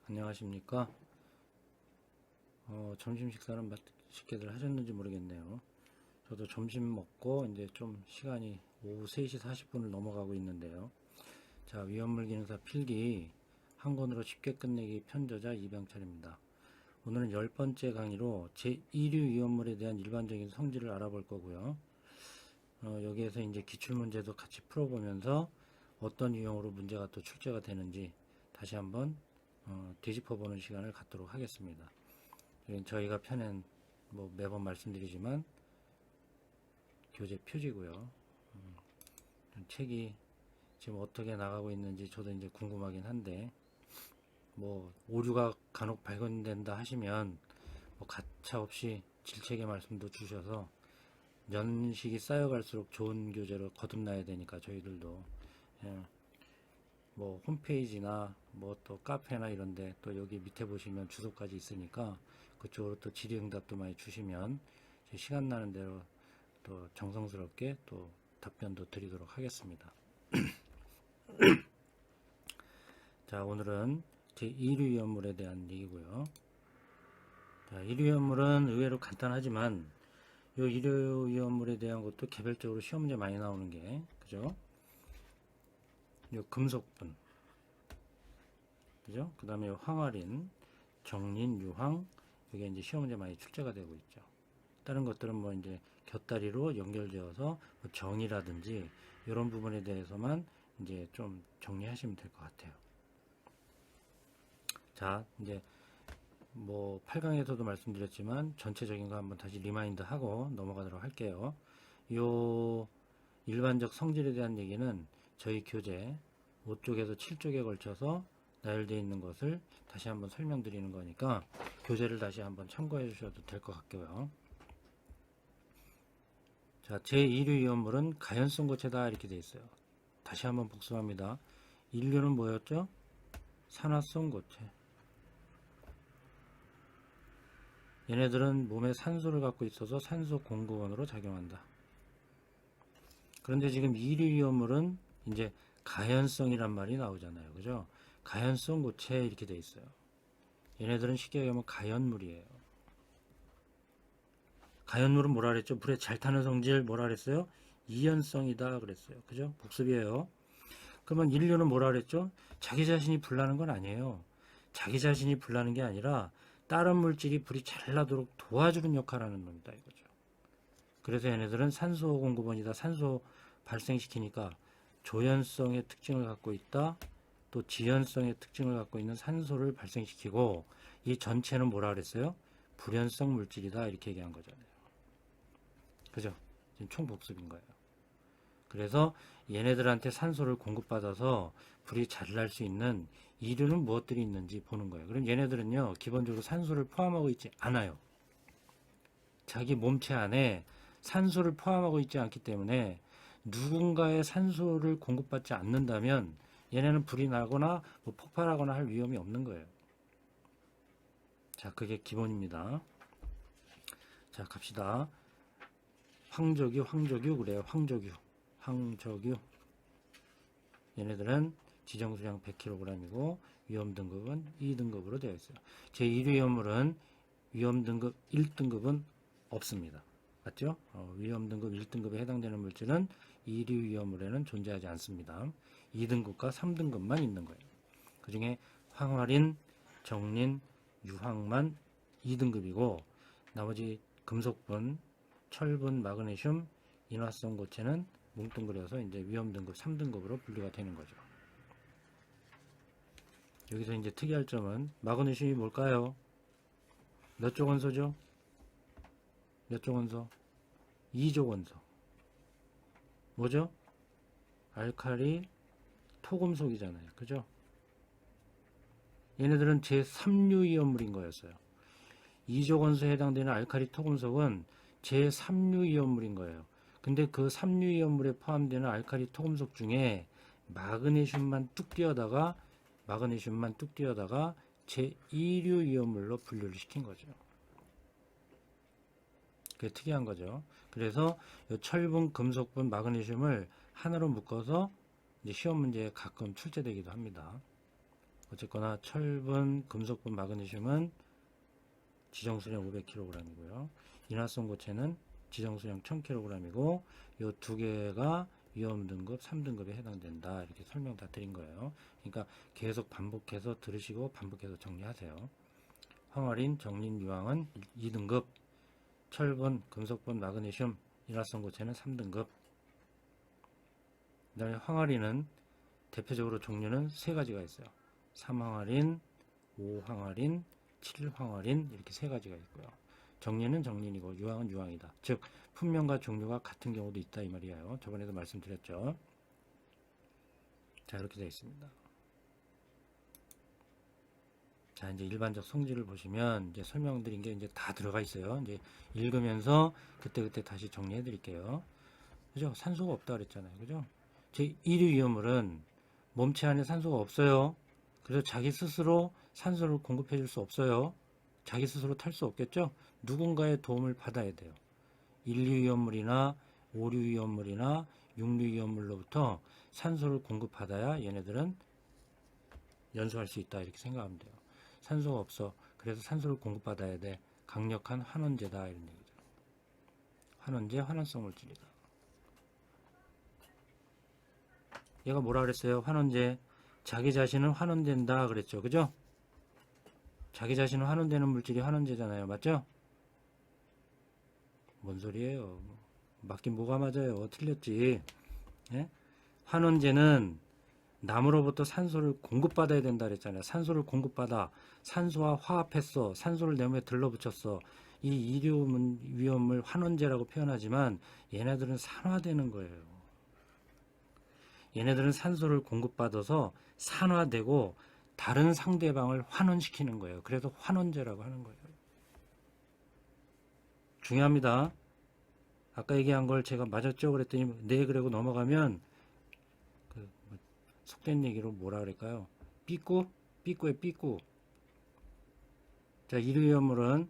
안녕하십니까. 점심 식사는 맛있게들 하셨는지 모르겠네요. 저도 점심 먹고 이제 좀 시간이 오후 3시 40분을 넘어가고 있는데요. 자, 위험물 기능사 필기 한 권으로 쉽게 끝내기 편저자 이병철입니다. 오늘은 10번째 강의로 제1류 위험물에 대한 일반적인 성질을 알아볼 거고요. 여기에서 이제 기출문제도 같이 풀어보면서 어떤 유형으로 문제가 또 출제가 되는지 다시 한번 뒤집어보는 시간을 갖도록 하겠습니다. 저희가 펴낸 매번 말씀드리지만 교재 표지고요. 책이 지금 어떻게 나가고 있는지 저도 이제 궁금하긴 한데 오류가 간혹 발견된다 하시면 가차 없이 질책의 말씀도 주셔서 연식이 쌓여갈수록 좋은 교재로 거듭나야 되니까 저희들도 홈페이지나 또 카페나 이런데 또 여기 밑에 보시면 주소까지 있으니까 그쪽으로 또 질의응답도 많이 주시면 시간 나는 대로 또 정성스럽게 또 답변도 드리도록 하겠습니다. 자, 오늘은 제1류 위험물에 대한 얘기고요. 자, 1류 위험물은 의외로 간단하지만 이 1류 위험물에 대한 것도 개별적으로 시험 문제 많이 나오는 게 그죠? 요 금속분, 그죠? 그 다음에 황화린, 정린, 유황, 이게 이제 시험 문제 많이 출제가 되고 있죠. 다른 것들은 이제 곁다리로 연결되어서 정이라든지 이런 부분에 대해서만 이제 좀 정리하시면 될 것 같아요. 자, 이제 8강에서도 말씀드렸지만 전체적인 거 한번 다시 리마인드 하고 넘어가도록 할게요. 요 일반적 성질에 대한 얘기는 저희 교재 5쪽에서 7쪽에 걸쳐서 나열되어 있는 것을 다시 한번 설명드리는 거니까 교재를 다시 한번 참고해 주셔도 될 것 같고요. 자, 제1류 위험물은 가연성 고체다 이렇게 되어 있어요. 다시 한번 복습합니다. 1류는 뭐였죠? 산화성 고체. 얘네들은 몸에 산소를 갖고 있어서 산소 공급원으로 작용한다. 그런데 지금 2류 위험물은 이제 가연성이란 말이 나오잖아요. 그죠? 가연성 고체 이렇게 돼 있어요. 얘네들은 쉽게 얘기하면 가연물이에요. 가연물은 뭐라 그랬죠? 물에 잘 타는 성질 뭐라 그랬어요? 이연성이다 그랬어요. 그죠? 복습이에요. 그러면 1류는 뭐라 그랬죠? 자기 자신이 불나는 건 아니에요. 자기 자신이 불나는 게 아니라 다른 물질이 불이 잘 나도록 도와주는 역할을 하는 놈이다 이거죠. 그래서 얘네들은 산소 공급원이다. 산소 발생시키니까 조연성의 특징을 갖고 있다. 또 지연성의 특징을 갖고 있는 산소를 발생시키고 이 전체는 뭐라 그랬어요? 불연성 물질이다 이렇게 얘기한 거잖아요. 그죠? 지금 총복습인 거예요. 그래서 얘네들한테 산소를 공급받아서 불이 잘 날 수 있는 이류는 무엇들이 있는지 보는 거예요. 그럼 얘네들은요 기본적으로 산소를 포함하고 있지 않아요. 자기 몸체 안에 산소를 포함하고 있지 않기 때문에 누군가의 산소를 공급받지 않는다면 얘네는 불이 나거나 폭발하거나 할 위험이 없는 거예요. 자, 그게 기본입니다. 자, 갑시다. 황저규 그래요. 황저규. 얘네들은 지정수량 100kg이고 위험 등급은 2등급으로 되어 있어요. 제1류 위험물은 위험 등급 1등급은 없습니다. 맞죠? 위험 등급 1등급에 해당되는 물질은 2류 위험물에는 존재하지 않습니다. 2등급과 3등급만 있는 거예요. 그 중에 황화린, 정린, 유황만 2등급이고 나머지 금속분, 철분, 마그네슘, 인화성 고체는 뭉뚱그려서 이제 위험 등급 3등급으로 분류가 되는 거죠. 여기서 이제 특이할 점은 마그네슘이 뭘까요? 몇 쪽 원소죠? 몇 쪽 원소? 2족 원소. 뭐죠? 알칼리 토금속이잖아요. 그죠? 얘네들은 제3류 이온물인 거였어요. 2족 원소에 해당되는 알칼리 토금속은 제3류 이온물인 거예요. 근데 그 3류 이온물에 포함되는 알칼리 토금속 중에 마그네슘만 뚝 띄어다가 제2류 이온물로 분류를 시킨 거죠. 그게 특이한 거죠. 그래서 철분, 금속분, 마그네슘을 하나로 묶어서 이제 시험 문제에 가끔 출제되기도 합니다. 어쨌거나 철분, 금속분, 마그네슘은 지정수량 500kg이고요. 인화성 고체는 지정수량 1000kg이고 이 두 개가 위험 등급 3등급에 해당된다. 이렇게 설명 다 드린 거예요. 그러니까 계속 반복해서 들으시고 반복해서 정리하세요. 황화린, 정린, 유황은 2등급, 철분, 금속분, 마그네슘, 인화성 고체는 3등급. 그 다음에 황화린은 대표적으로 종류는 세 가지가 있어요. 3황화린, 5황화린, 7황화린 이렇게 세 가지가 있고요. 정린은 정린이고 유황은 유황이다. 즉 품명과 종류가 같은 경우도 있다 이 말이에요. 저번에도 말씀드렸죠. 자, 이렇게 되어 있습니다. 자, 이제 일반적 성질을 보시면 이제 설명드린 게 이제 다 들어가 있어요. 이제 읽으면서 그때그때 다시 정리해 드릴게요. 그죠? 산소가 없다 그랬잖아요. 그죠? 제 1위 위험물은 몸체 안에 산소가 없어요. 그래서 자기 스스로 산소를 공급해 줄 수 없어요. 자기 스스로 탈 수 없겠죠? 누군가의 도움을 받아야 돼요. 1류 위험물이나 5류 위험물이나 6류 위험물로부터 산소를 공급받아야 얘네들은 연소할 수 있다 이렇게 생각하면 돼요. 산소가 없어. 그래서 산소를 공급받아야 돼. 강력한 환원제다 이런 얘기죠. 환원제, 환원성 물질이다. 얘가 뭐라 그랬어요? 환원제. 자기 자신은 환원된다 그랬죠. 그죠? 자기 자신은 환원되는 물질이 환원제잖아요. 맞죠? 뭔 소리예요? 맞긴 뭐가 맞아요? 틀렸지. 예? 환원제는 남으로부터 산소를 공급받아야 된다 그랬잖아요. 산소를 공급받아 산소와 화합했어. 산소를 내 몸에 들러붙였어. 이 이류 위험을 환원제라고 표현하지만 얘네들은 산화되는 거예요. 얘네들은 산소를 공급받아서 산화되고 다른 상대방을 환원시키는 거예요. 그래서 환원제라고 하는 거예요. 중요합니다. 아까 얘기한 걸 제가 맞았죠? 그랬더니 네 그러고 넘어가면 그 속된 얘기로 뭐라 그럴까요? 삐꾸? 삐꾸에 삐꾸. 자, 이류위험물은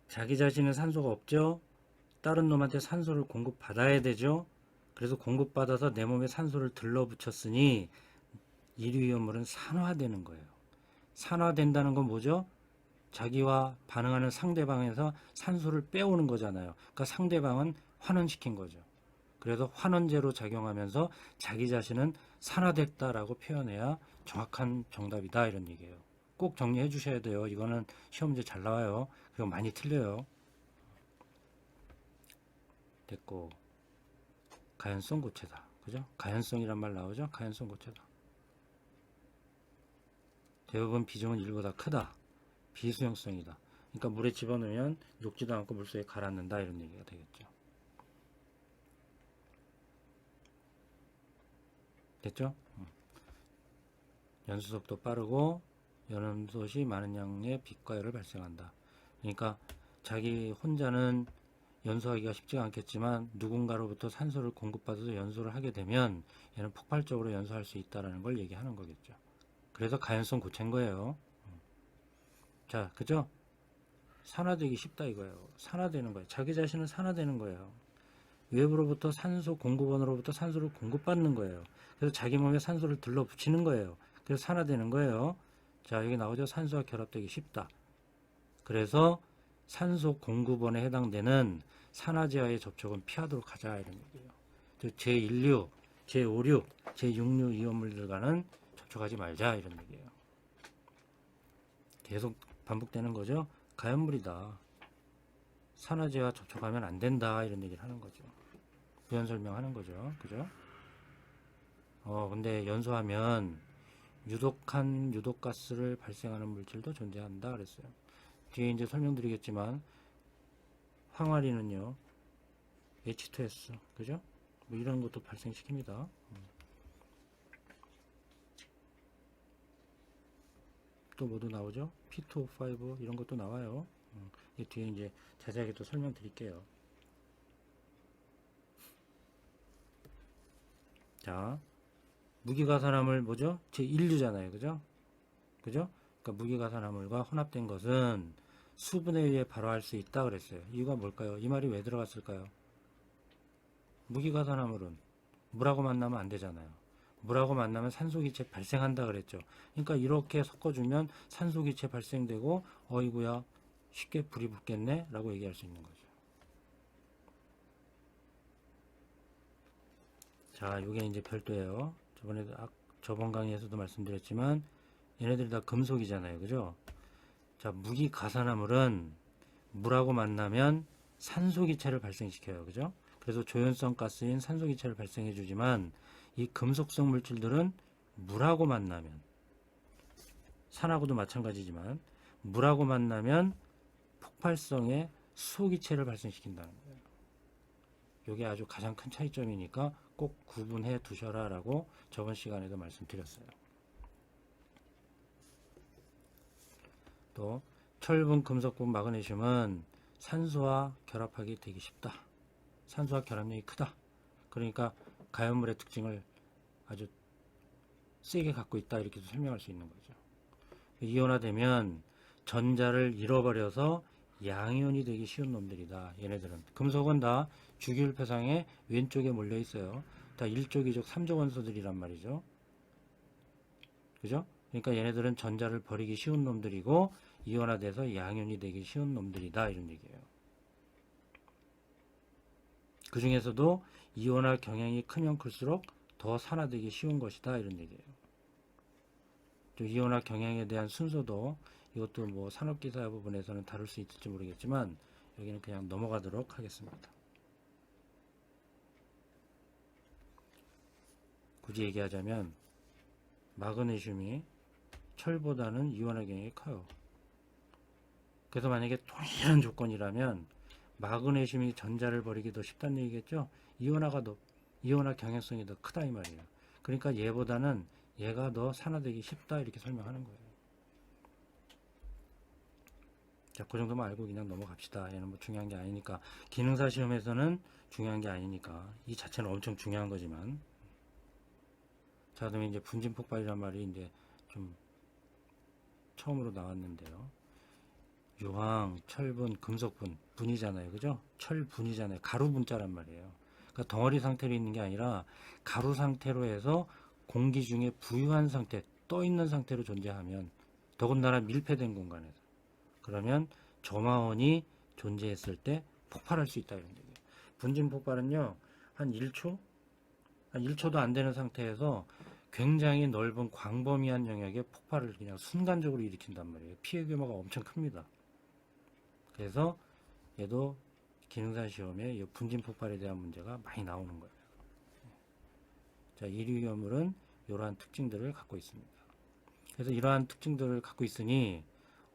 자기 자신은 산소가 없죠? 다른 놈한테 산소를 공급받아야 되죠? 그래서 공급받아서 내 몸에 산소를 들러붙였으니 이류위험물은 산화되는 거예요. 산화된다는 건 뭐죠? 자기와 반응하는 상대방에서 산소를 빼오는 거잖아요. 그러니까 상대방은 환원시킨 거죠. 그래서 환원제로 작용하면서 자기 자신은 산화됐다라고 표현해야 정확한 정답이다 이런 얘기예요. 꼭 정리해 주셔야 돼요. 이거는 시험 문제 잘 나와요. 그리고 많이 틀려요. 됐고 가연성 고체다. 그죠? 가연성이란 말 나오죠? 가연성 고체다. 대부분 비중은 1보다 크다. 비수용성이다. 그러니까 물에 집어넣으면 녹지도 않고 물속에 가라앉는다 이런 얘기가 되겠죠. 됐죠? 연수 속도 빠르고 연소 시 많은 양의 빛과 열을 발생한다. 그러니까 자기 혼자는 연소하기가 쉽지가 않겠지만 누군가로부터 산소를 공급받아서 연소를 하게 되면 얘는 폭발적으로 연소할 수 있다는 걸 얘기하는 거겠죠. 그래서 가연성 고체인 거예요. 자, 그죠? 산화되기 쉽다 이거예요. 산화되는 거예요. 자기 자신은 산화되는 거예요. 외부로부터 산소 공급원으로부터 산소를 공급받는 거예요. 그래서 자기 몸에 산소를 들러붙이는 거예요. 그래서 산화되는 거예요. 자, 여기 나오죠. 산소와 결합되기 쉽다. 그래서 산소 공급원에 해당되는 산화제와의 접촉은 피하도록 하자 이런 얘기예요. 제1류, 제5류, 제6류 이온물들과는 접촉하지 말자 이런 얘기예요. 계속 반복되는 거죠. 가연물이다. 산화제와 접촉하면 안 된다 이런 얘기를 하는 거죠. 부연 설명하는 거죠. 그죠? 근데 연소하면 유독한 유독가스를 발생하는 물질도 존재한다 그랬어요. 뒤에 이제 설명드리겠지만 황화리는요 H2S 그죠? 뭐 이런 것도 발생시킵니다. 또 뭐도 나오죠? P2O5 이런 것도 나와요. 이 뒤에 이제 자세하게 또 설명드릴게요. 자, 무기가산화물 뭐죠? 제1류잖아요. 그죠? 그죠? 그러니까 무기가산화물과 혼합된 것은 수분에 의해 발화할 수 있다 그랬어요. 이유가 뭘까요? 이 말이 왜 들어갔을까요? 무기가산화물은 물하고 만나면 안 되잖아요. 물하고 만나면 산소기체 발생한다 그랬죠. 그러니까 이렇게 섞어주면 산소기체 발생되고 어이구야 쉽게 불이 붙겠네 라고 얘기할 수 있는 거죠. 자, 이게 이제 별도예요. 저번 강의에서도 말씀드렸지만 얘네들이 다 금속이잖아요. 그죠? 자, 무기가산화물은 물하고 만나면 산소기체를 발생시켜요. 그죠? 그래서 조연성 가스인 산소기체를 발생해 주지만 이 금속성 물질들은 물하고 만나면, 산하고도 마찬가지지만 물하고 만나면 폭발성의 수소기체를 발생시킨다는 거예요. 이게 아주 가장 큰 차이점이니까 꼭 구분해 두셔라 라고 저번 시간에도 말씀드렸어요. 또 철분, 금속분, 마그네슘은 산소와 결합하기 되게 쉽다. 산소와 결합력이 크다. 그러니까 가연물의 특징을 아주 세게 갖고 있다 이렇게도 설명할 수 있는 거죠. 이온화되면 전자를 잃어버려서 양이온이 되기 쉬운 놈들이다. 얘네들은 금속은 다 주기율표상에 왼쪽에 몰려 있어요. 다 1족, 2족, 3족 원소들이란 말이죠. 그죠? 그러니까 얘네들은 전자를 버리기 쉬운 놈들이고 이온화돼서 양이온이 되기 쉬운 놈들이다 이런 얘기예요. 그 중에서도 이온화 경향이 크면 클수록 더 산화되기 쉬운 것이다 이런 얘기예요. 또 이온화 경향에 대한 순서도 이것도 뭐 산업기사 부분에서는 다룰 수 있을지 모르겠지만 여기는 그냥 넘어가도록 하겠습니다. 굳이 얘기하자면 마그네슘이 철보다는 이온화 경향이 커요. 그래서 만약에 동일한 조건이라면 마그네슘이 전자를 버리기 더 쉽다는 얘기겠죠. 이온화 경향성이 더 크다 이 말이에요. 그러니까 얘보다는 얘가 더 산화되기 쉽다 이렇게 설명하는 거예요. 자, 그 정도만 알고 그냥 넘어갑시다. 얘는 뭐 중요한 게 아니니까. 기능사 시험에서는 중요한 게 아니니까. 이 자체는 엄청 중요한 거지만. 자, 그러면 이제 분진 폭발이란 말이 이제 좀 처음으로 나왔는데요. 유황, 철분, 금속분, 분이잖아요. 그죠? 철분이잖아요. 가루 분자란 말이에요. 그러니까 덩어리 상태로 있는 게 아니라 가루 상태로 해서 공기 중에 부유한 상태, 떠 있는 상태로 존재하면 더군다나 밀폐된 공간에서 그러면 점화원이 존재했을 때 폭발할 수 있다 이런 얘기예요. 분진 폭발은요. 한 1초? 한 1초도 안 되는 상태에서 굉장히 넓은 광범위한 영역에 폭발을 그냥 순간적으로 일으킨단 말이에요. 피해 규모가 엄청 큽니다. 그래서 얘도 기능사 시험에 분진 폭발에 대한 문제가 많이 나오는 거예요. 자, 이류염물은 이러한 특징들을 갖고 있습니다. 그래서 이러한 특징들을 갖고 있으니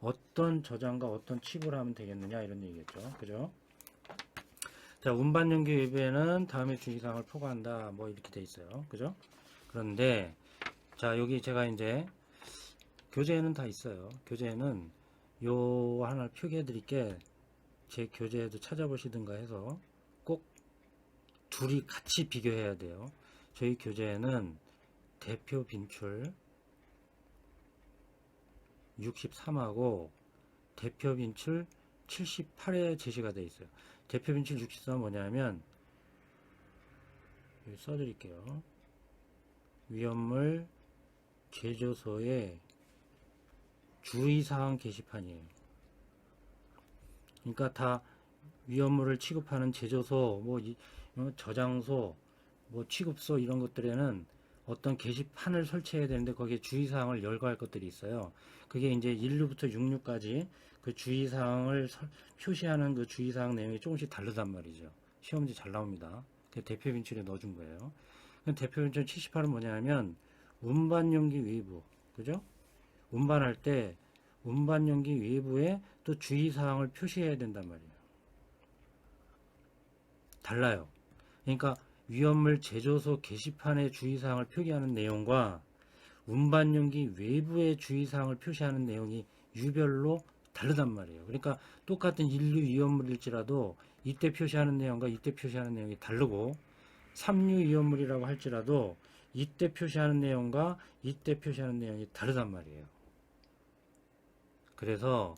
어떤 저장과 어떤 칩을 하면 되겠느냐 이런 얘기겠죠. 그죠? 자, 운반용기 외부에는 다음의 주의사항을 포괄한다. 뭐 이렇게 돼 있어요. 그죠? 그런데 자, 여기 제가 이제 교재에는 다 있어요. 교재에는 요 하나를 표기해 드릴게. 제 교재에도 찾아보시든가 해서 꼭 둘이 같이 비교해야 돼요. 저희 교재에는 대표 빈출 63하고 대표 빈출 78에 제시가 되어 있어요. 대표 빈출 63은 뭐냐면 여기 써드릴게요. 위험물 제조소의 주의사항 게시판이에요. 그러니까 다 위험물을 취급하는 제조소, 저장소, 취급소 이런 것들에는 어떤 게시판을 설치해야 되는데 거기에 주의사항을 열거할 것들이 있어요. 그게 이제 1류부터 6류까지 그 주의사항을 표시하는 그 주의사항 내용이 조금씩 다르단 말이죠. 시험 문제 잘 나옵니다. 그 대표 빈출에 넣어준 거예요. 대표 빈출 78은 뭐냐면 운반용기 외부, 그죠? 운반할 때 운반용기 외부에 또 주의사항을 표시해야 된단 말이에요. 달라요. 그러니까 위험물 제조소 게시판에 주의사항을 표기하는 내용과 운반용기 외부의 주의사항을 표시하는 내용이 유별로 다르단 말이에요. 그러니까 똑같은 1류 위험물일지라도 이때 표시하는 내용과 이때 표시하는 내용이 다르고 3류 위험물이라고 할지라도 이때 표시하는 내용과 이때 표시하는 내용이 다르단 말이에요. 그래서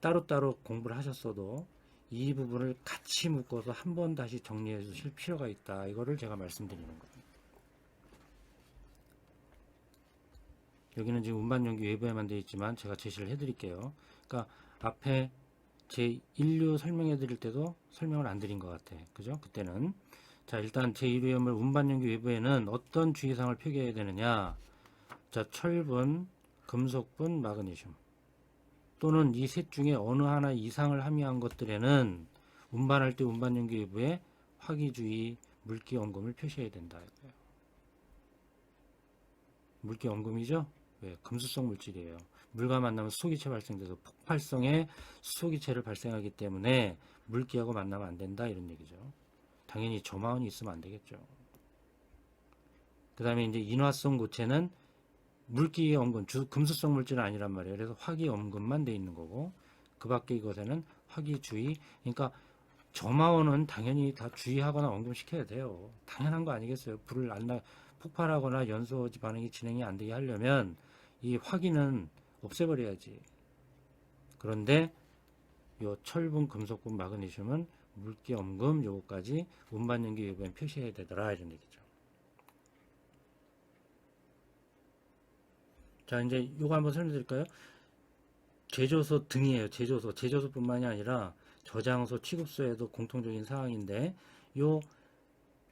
따로따로 공부를 하셨어도 이 부분을 같이 묶어서 한 번 다시 정리해 주실 필요가 있다. 이거를 제가 말씀드리는 거예요. 여기는 지금 운반용기 외부에만 되어 있지만 제가 제시를 해드릴게요. 그러니까 앞에 제 1류 설명해 드릴 때도 설명을 안 드린 것 같아. 그죠? 그때는. 자, 일단 제1위험물 운반용기 외부에는 어떤 주의사항을 표기해야 되느냐. 자, 철분, 금속분, 마그네슘. 또는 이 셋 중에 어느 하나 이상을 함유한 것들에는 운반할 때 운반용기 외부에 화기주의, 물기엄금을 표시해야 된다. 물기엄금이죠? 왜? 금수성 물질이에요. 물과 만나면 수소기체 발생돼서 폭발성의 수소기체를 발생하기 때문에 물기하고 만나면 안 된다 이런 얘기죠. 당연히 저마원이 있으면 안 되겠죠. 그 다음에 이제 인화성 고체는 물기엄금, 금수성 물질은 아니란 말이에요. 그래서 화기엄금만 돼 있는 거고 그 밖에 이것에는 화기주의, 그러니까 저마원은 당연히 다 주의하거나 엄금시켜야 돼요. 당연한 거 아니겠어요. 불을 안 나, 폭발하거나 연소지 반응이 진행이 안 되게 하려면 이 화기는 없애버려야지. 그런데 요 철분, 금속분, 마그네슘은 물기 엄금 요거까지 운반용기 외부엔 표시해야 되더라 이런 얘기죠. 자, 이제 요거 한번 설명드릴까요? 제조소 등이에요. 제조소뿐만이 아니라 저장소, 취급소에도 공통적인 사항인데 요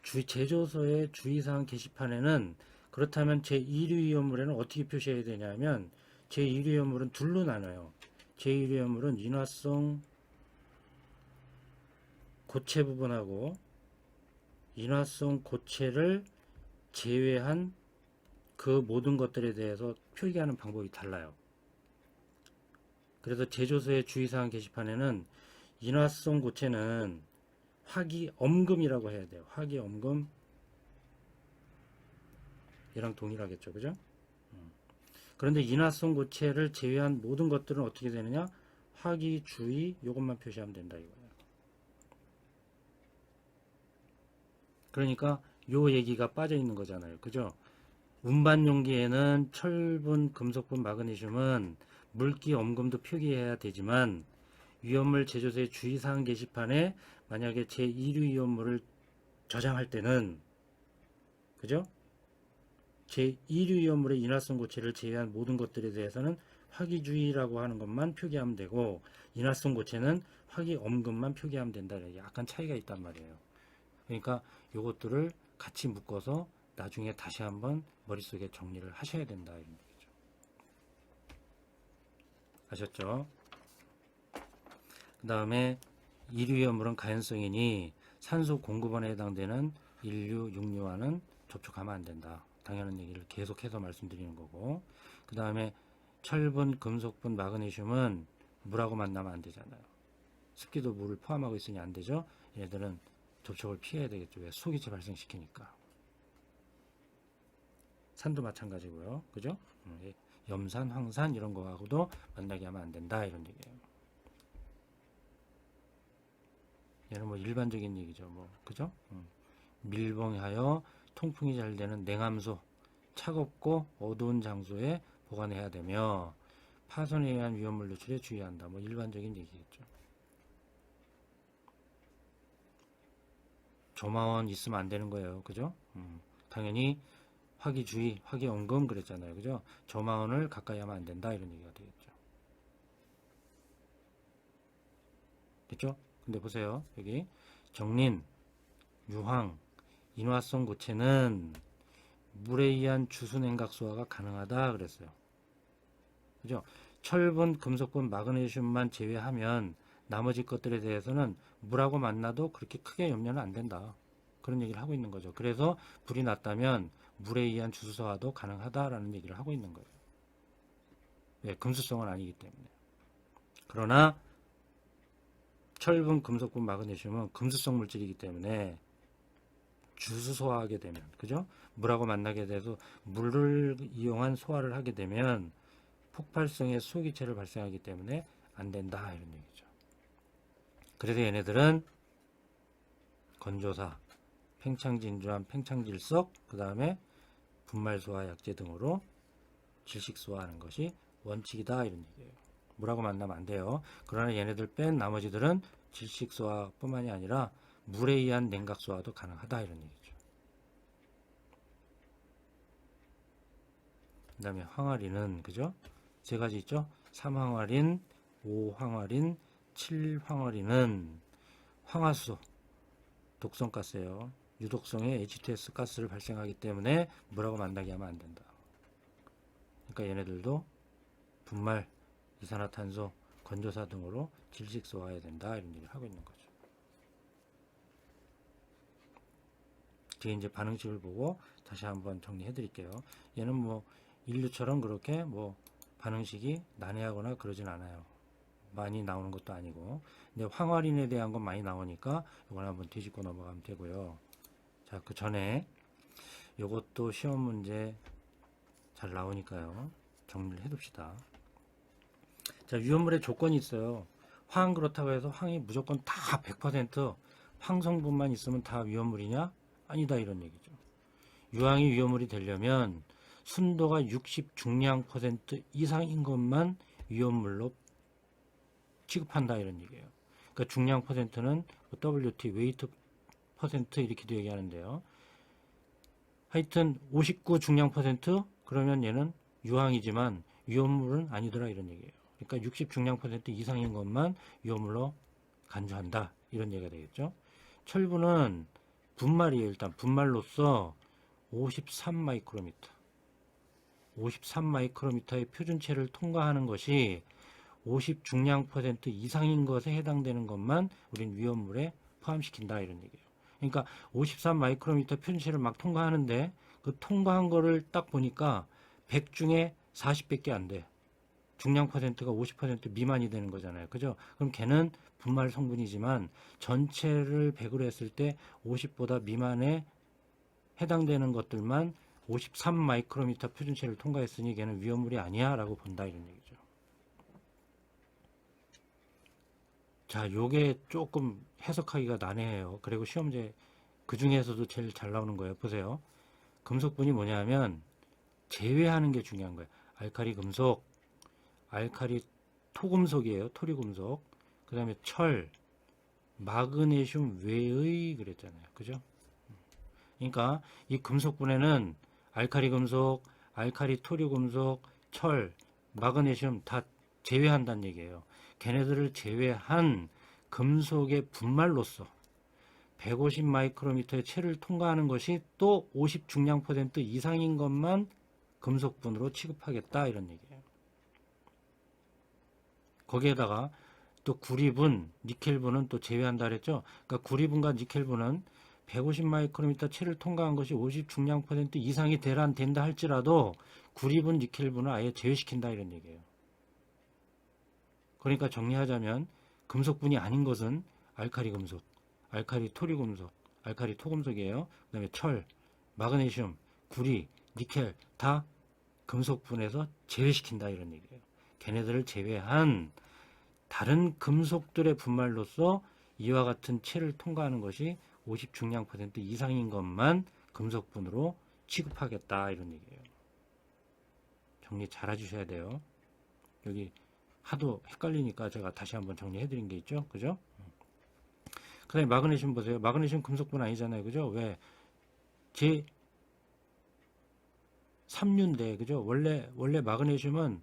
제조소의 주의사항 게시판에는 그렇다면 제1위험물에는 어떻게 표시해야 되냐면 제1위험물은 둘로 나눠요. 제1위험물은 인화성 고체 부분하고 인화성 고체를 제외한 그 모든 것들에 대해서 표기하는 방법이 달라요. 그래서 제조소의 주의사항 게시판에는 인화성 고체는 화기엄금이라고 해야 돼요. 화기엄금 얘랑 동일하겠죠. 그죠? 그런데 인화성 고체를 제외한 모든 것들은 어떻게 되느냐? 화기주의 요것만 표시하면 된다 이거예요. 그러니까 요 얘기가 빠져 있는 거잖아요. 그죠? 운반용기에는 철분, 금속분, 마그네슘은 물기 엄금도 표기해야 되지만 위험물 제조소의 주의사항 게시판에 만약에 제1류 위험물을 저장할 때는 그죠? 제1류 위험물의 인화성 고체를 제외한 모든 것들에 대해서는 화기주의라고 하는 것만 표기하면 되고 인화성 고체는 화기엄금만 표기하면 된다. 약간 차이가 있단 말이에요. 그러니까 요것들을 같이 묶어서 나중에 다시 한번 머릿속에 정리를 하셔야 된다 이런 얘기죠. 아셨죠? 그 다음에 1위험물은 가연성이니 산소 공급원에 해당되는 1류, 6류와는 접촉하면 안 된다. 당연한 얘기를 계속해서 말씀드리는 거고 그 다음에 철분, 금속분, 마그네슘은 물하고 만나면 안 되잖아요. 습기도 물을 포함하고 있으니 안 되죠. 얘들은 접촉을 피해야 되겠죠. 왜? 수소기체 발생시키니까. 산도 마찬가지고요. 그죠? 염산, 황산 이런 거하고도 만나게 하면 안 된다 이런 얘기예요. 얘는 뭐 일반적인 얘기죠. 뭐 그죠? 밀봉하여 통풍이 잘 되는 냉암소, 차갑고 어두운 장소에 보관해야 되며 파손에 의한 위험물 노출에 주의한다. 뭐 일반적인 얘기겠죠. 조마원 있으면 안 되는 거예요. 그죠? 당연히 화기주의, 화기엄금 그랬잖아요. 그죠? 조마원을 가까이 하면 안 된다. 이런 얘기가 되겠죠. 됐죠? 근데 보세요. 여기 정린, 유황, 인화성 고체는 물에 의한 주수 냉각 소화가 가능하다 그랬어요. 그죠? 철분, 금속분, 마그네슘만 제외하면 나머지 것들에 대해서는 물하고 만나도 그렇게 크게 염려는 안 된다. 그런 얘기를 하고 있는 거죠. 그래서 불이 났다면 물에 의한 주수 소화도 가능하다라는 얘기를 하고 있는 거예요. 왜? 금수성은 아니기 때문에. 그러나 철분, 금속분, 마그네슘은 금수성 물질이기 때문에 주수 소화하게 되면, 그죠? 물하고 만나게 돼서 물을 이용한 소화를 하게 되면 폭발성의 수소기체를 발생하기 때문에 안 된다 이런 얘기죠. 그래서 얘네들은 건조사, 팽창진주암, 팽창질석, 그 다음에 분말소화 약제 등으로 질식소화하는 것이 원칙이다 이런 얘기예요. 물하고 만나면 안 돼요. 그러나 얘네들 뺀 나머지들은 질식소화뿐만이 아니라 물에 의한 냉각소화도 가능하다 이런 얘기죠. 다음에 황화리는 그죠? 세 가지 있죠? 3황화린, 5황화린, 7황화리는 황화수소 독성가스예요. 유독성의 H2S 가스를 발생하기 때문에 뭐라고 만나게 하면 안 된다. 그러니까 얘네들도 분말, 이산화탄소, 건조사 등으로 질식소화해야 된다. 이런 얘기를 하고 있는 거죠. 뒤에 이제 반응식을 보고 다시 한번 정리해 드릴게요. 얘는 뭐 인류처럼 그렇게 뭐 반응식이 난해하거나 그러진 않아요. 많이 나오는 것도 아니고. 근데 황화린에 대한 건 많이 나오니까 이건 한번 뒤집고 넘어가면 되고요. 자, 그 전에 이것도 시험 문제 잘 나오니까요. 정리를 해둡시다. 자, 위험물의 조건이 있어요. 황 그렇다고 해서 황이 무조건 다 100% 황성분만 있으면 다 위험물이냐? 아니다, 이런 얘기죠. 유황이 위험물이 되려면 순도가 60 중량 퍼센트 이상인 것만 위험물로 취급한다, 이런 얘기예요. 그러니까 중량 퍼센트는 WT 웨이트 퍼센트 이렇게도 얘기하는데요. 하여튼 59 중량 퍼센트 그러면 얘는 유황이지만 위험물은 아니더라, 이런 얘기예요. 그러니까 60 중량 퍼센트 이상인 것만 위험물로 간주한다, 이런 얘기가 되겠죠. 철분은 분말이에요. 일단 분말로서 53 마이크로미터 53 마이크로미터의 표준체를 통과하는 것이 50 중량 퍼센트 이상인 것에 해당되는 것만 우린 위험물에 포함시킨다, 이런 얘기예요. 그러니까 53 마이크로미터 표준체를 막 통과하는데 그 통과한 거를 딱 보니까 100 중에 40밖에 안 돼. 중량 퍼센트가 50% 미만이 되는 거잖아요. 그죠? 그럼 걔는 분말 성분이지만 전체를 100으로 했을 때 50보다 미만에 해당되는 것들만 53 마이크로미터 표준체를 통과했으니 걔는 위험물이 아니야 라고 본다, 이런 얘기죠. 자, 요게 조금 해석하기가 난해해요. 그리고 시험제 그 중에서도 제일 잘 나오는 거예요. 보세요. 금속분이 뭐냐면 제외하는 게 중요한 거예요. 알카리 금속, 알카리 토금속이에요. 토리금속. 그 다음에 철, 마그네슘 외의 그랬잖아요. 그죠? 그러니까 이 금속분에는 알카리 금속, 알카리 토리금속, 철, 마그네슘 다 제외한다는 얘기예요. 걔네들을 제외한 금속의 분말로서 150 마이크로미터의 체를 통과하는 것이 또 50 중량 퍼센트 이상인 것만 금속분으로 취급하겠다, 이런 얘기예요. 거기에다가 또 구리분, 니켈분은 또 제외한다 그랬죠. 그러니까 구리분과 니켈분은 150 마이크로미터 체를 통과한 것이 50 중량 퍼센트 이상이 된다 할지라도 구리분, 니켈분을 아예 제외시킨다, 이런 얘기예요. 그러니까 정리하자면 금속분이 아닌 것은 알카리 금속, 알카리 토리금속, 알카리 토금속이에요. 그 다음에 철, 마그네슘, 구리, 니켈 다 금속분에서 제외시킨다, 이런 얘기예요. 걔네들을 제외한 다른 금속들의 분말로서 이와 같은 체를 통과하는 것이 50 중량 퍼센트 이상인 것만 금속분으로 취급하겠다, 이런 얘기예요. 정리 잘 해주셔야 돼요. 여기 하도 헷갈리니까 제가 다시 한번 정리해 드린 게 있죠. 그죠? 그 다음에 마그네슘 보세요. 마그네슘 금속분 아니잖아요. 그죠? 왜? 제 3류인데, 그죠? 원래 마그네슘은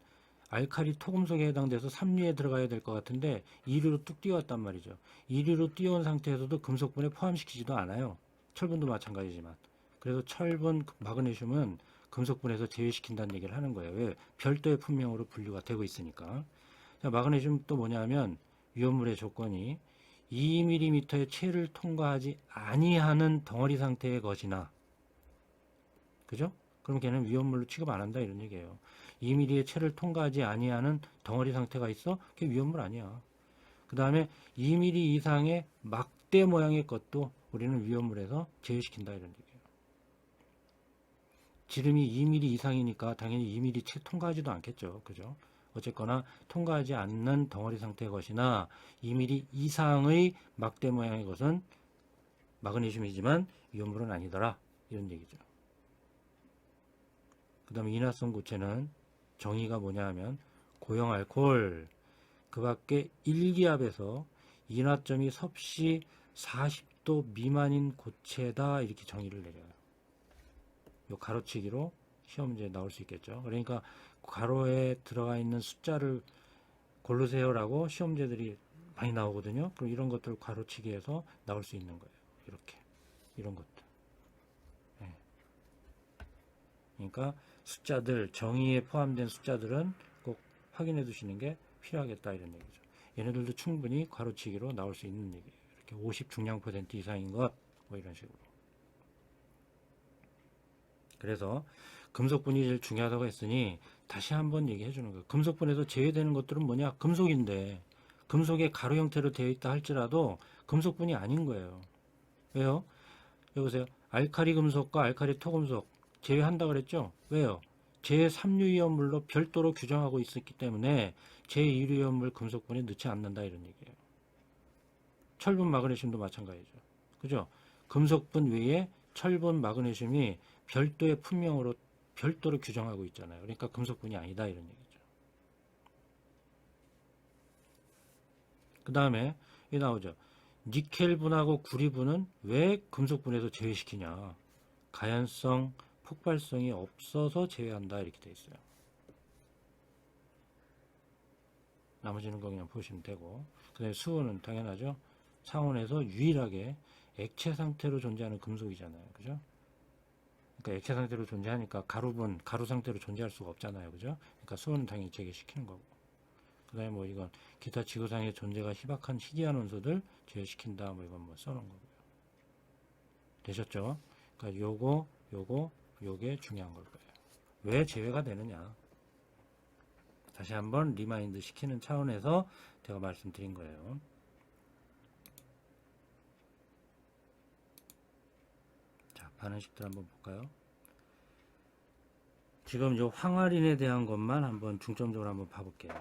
알카리 토금속에 해당돼서 3류에 들어가야 될 것 같은데 2류로 뚝 뛰어왔단 말이죠. 2류로 뛰어온 상태에서도 금속분에 포함시키지도 않아요. 철분도 마찬가지지만. 그래서 철분, 마그네슘은 금속분에서 제외시킨다는 얘기를 하는 거예요. 왜? 별도의 품명으로 분류가 되고 있으니까. 자, 마그네슘 또 뭐냐면 위험물의 조건이 2mm의 체를 통과하지 아니하는 덩어리 상태의 것이나, 그죠? 그럼 걔는 위험물로 취급 안 한다, 이런 얘기예요. 2mm의 체를 통과하지 아니하는 덩어리 상태가 있어? 그게 위험물 아니야. 그 다음에 2mm 이상의 막대 모양의 것도 우리는 위험물에서 제외시킨다, 이런 얘기예요. 지름이 2mm 이상이니까 당연히 2mm 채 통과하지도 않겠죠. 그죠? 어쨌거나 통과하지 않는 덩어리 상태의 것이나 2mm 이상의 막대 모양의 것은 마그네슘이지만 위험물은 아니더라, 이런 얘기죠. 그 다음에 인화성 고체는 정의가 뭐냐 하면 고형 알코올, 그 밖에 1기압에서 인화점이 섭씨 40도 미만인 고체다, 이렇게 정의를 내려요. 요 가로치기로 시험 문제에 나올 수 있겠죠. 그러니까 괄호에 들어가 있는 숫자를 고르세요라고 시험 문제들이 많이 나오거든요. 그럼 이런 것들 괄호치기해서 나올 수 있는 거예요. 이렇게 이런 것들. 네. 그러니까 숫자들 정의에 포함된 숫자들은 꼭 확인해 두시는 게 필요하겠다 이런 얘기죠. 얘네들도 충분히 괄호치기로 나올 수 있는 얘기예요. 이렇게 50 중량 퍼센트 이상인 것 뭐 이런 식으로. 그래서 금속분이 제일 중요하다고 했으니 다시 한번 얘기해 주는 거예요. 금속분에서 제외되는 것들은 뭐냐? 금속인데 금속의 가루 형태로 되어 있다 할지라도 금속분이 아닌 거예요. 왜요? 여보세요. 알카리 금속과 알카리 토금속 제외한다 그랬죠? 왜요? 제3유위험물로 별도로 규정하고 있었기 때문에 제2유위험물 금속분에 넣지 않는다 이런 얘기예요. 철분, 마그네슘도 마찬가지죠. 그죠? 금속분 외에 철분, 마그네슘이 별도의 품명으로 별도로 규정하고 있잖아요. 그러니까 금속분이 아니다 이런 얘기죠. 그 다음에 이 나오죠. 니켈분하고 구리분은 왜 금속분에서 제외시키냐? 가연성, 폭발성이 없어서 제외한다 이렇게 되어 있어요. 나머지는 거 그냥 보시면 되고, 그 다음에 수은은 당연하죠. 상온에서 유일하게 액체 상태로 존재하는 금속이잖아요. 그죠? 그러니까 액체 상태로 존재하니까 가루 상태로 존재할 수가 없잖아요. 그죠? 그러니까 수은은 당연히 제외시키는 거고. 그 다음에 뭐 이건 기타 지구상의 존재가 희박한 희귀한 원소들 제외시킨다. 뭐 이건 뭐 써놓은 거고요. 되셨죠? 그러니까 요게 중요한 걸 거예요. 왜 제외가 되느냐? 다시 한번 리마인드 시키는 차원에서 제가 말씀드린 거예요. 자, 반응식들 한번 볼까요? 지금 요 황화린에 대한 것만 한번 중점적으로 한번 봐볼게요.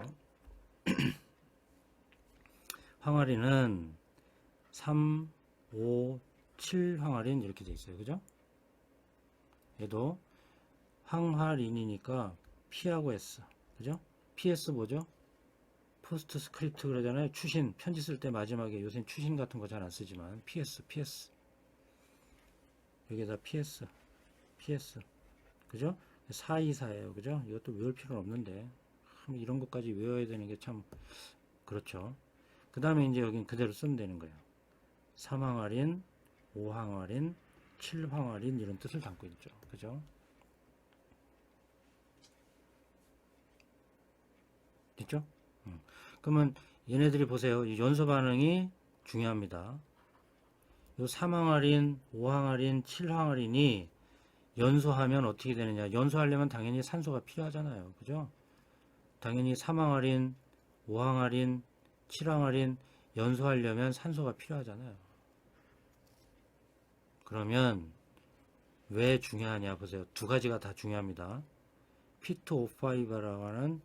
황화린은 3, 5, 7 황화린 이렇게 돼 있어요. 그죠? 얘도 황화린이니까 P하고 S. 그죠? PS 뭐죠? 포스트 스크립트 그러잖아요. 추신, 편지 쓸 때 마지막에 요새 추신 같은 거 잘 안 쓰지만 PS. 여기에다 PS. 그죠? 424예요. 그죠? 이것도 외울 필요는 없는데 이런 것까지 외워야 되는 게 참 그렇죠. 그 다음에 이제 여긴 그대로 쓰면 되는 거예요. 3황화린, 5황화린, 7황화린 이런 뜻을 담고 있죠. 그죠? 됐죠? 그러면 얘네들이 보세요. 이 연소 반응이 중요합니다. 요 3황화린, 5황화린, 7황화린이 연소하면 어떻게 되느냐? 연소하려면 당연히 산소가 필요하잖아요. 그죠? 당연히 3황화린, 5황화린, 7황화린 연소하려면 산소가 필요하잖아요. 그러면 왜 중요하냐 보세요. 두 가지가 다 중요합니다. P2O5라고 하는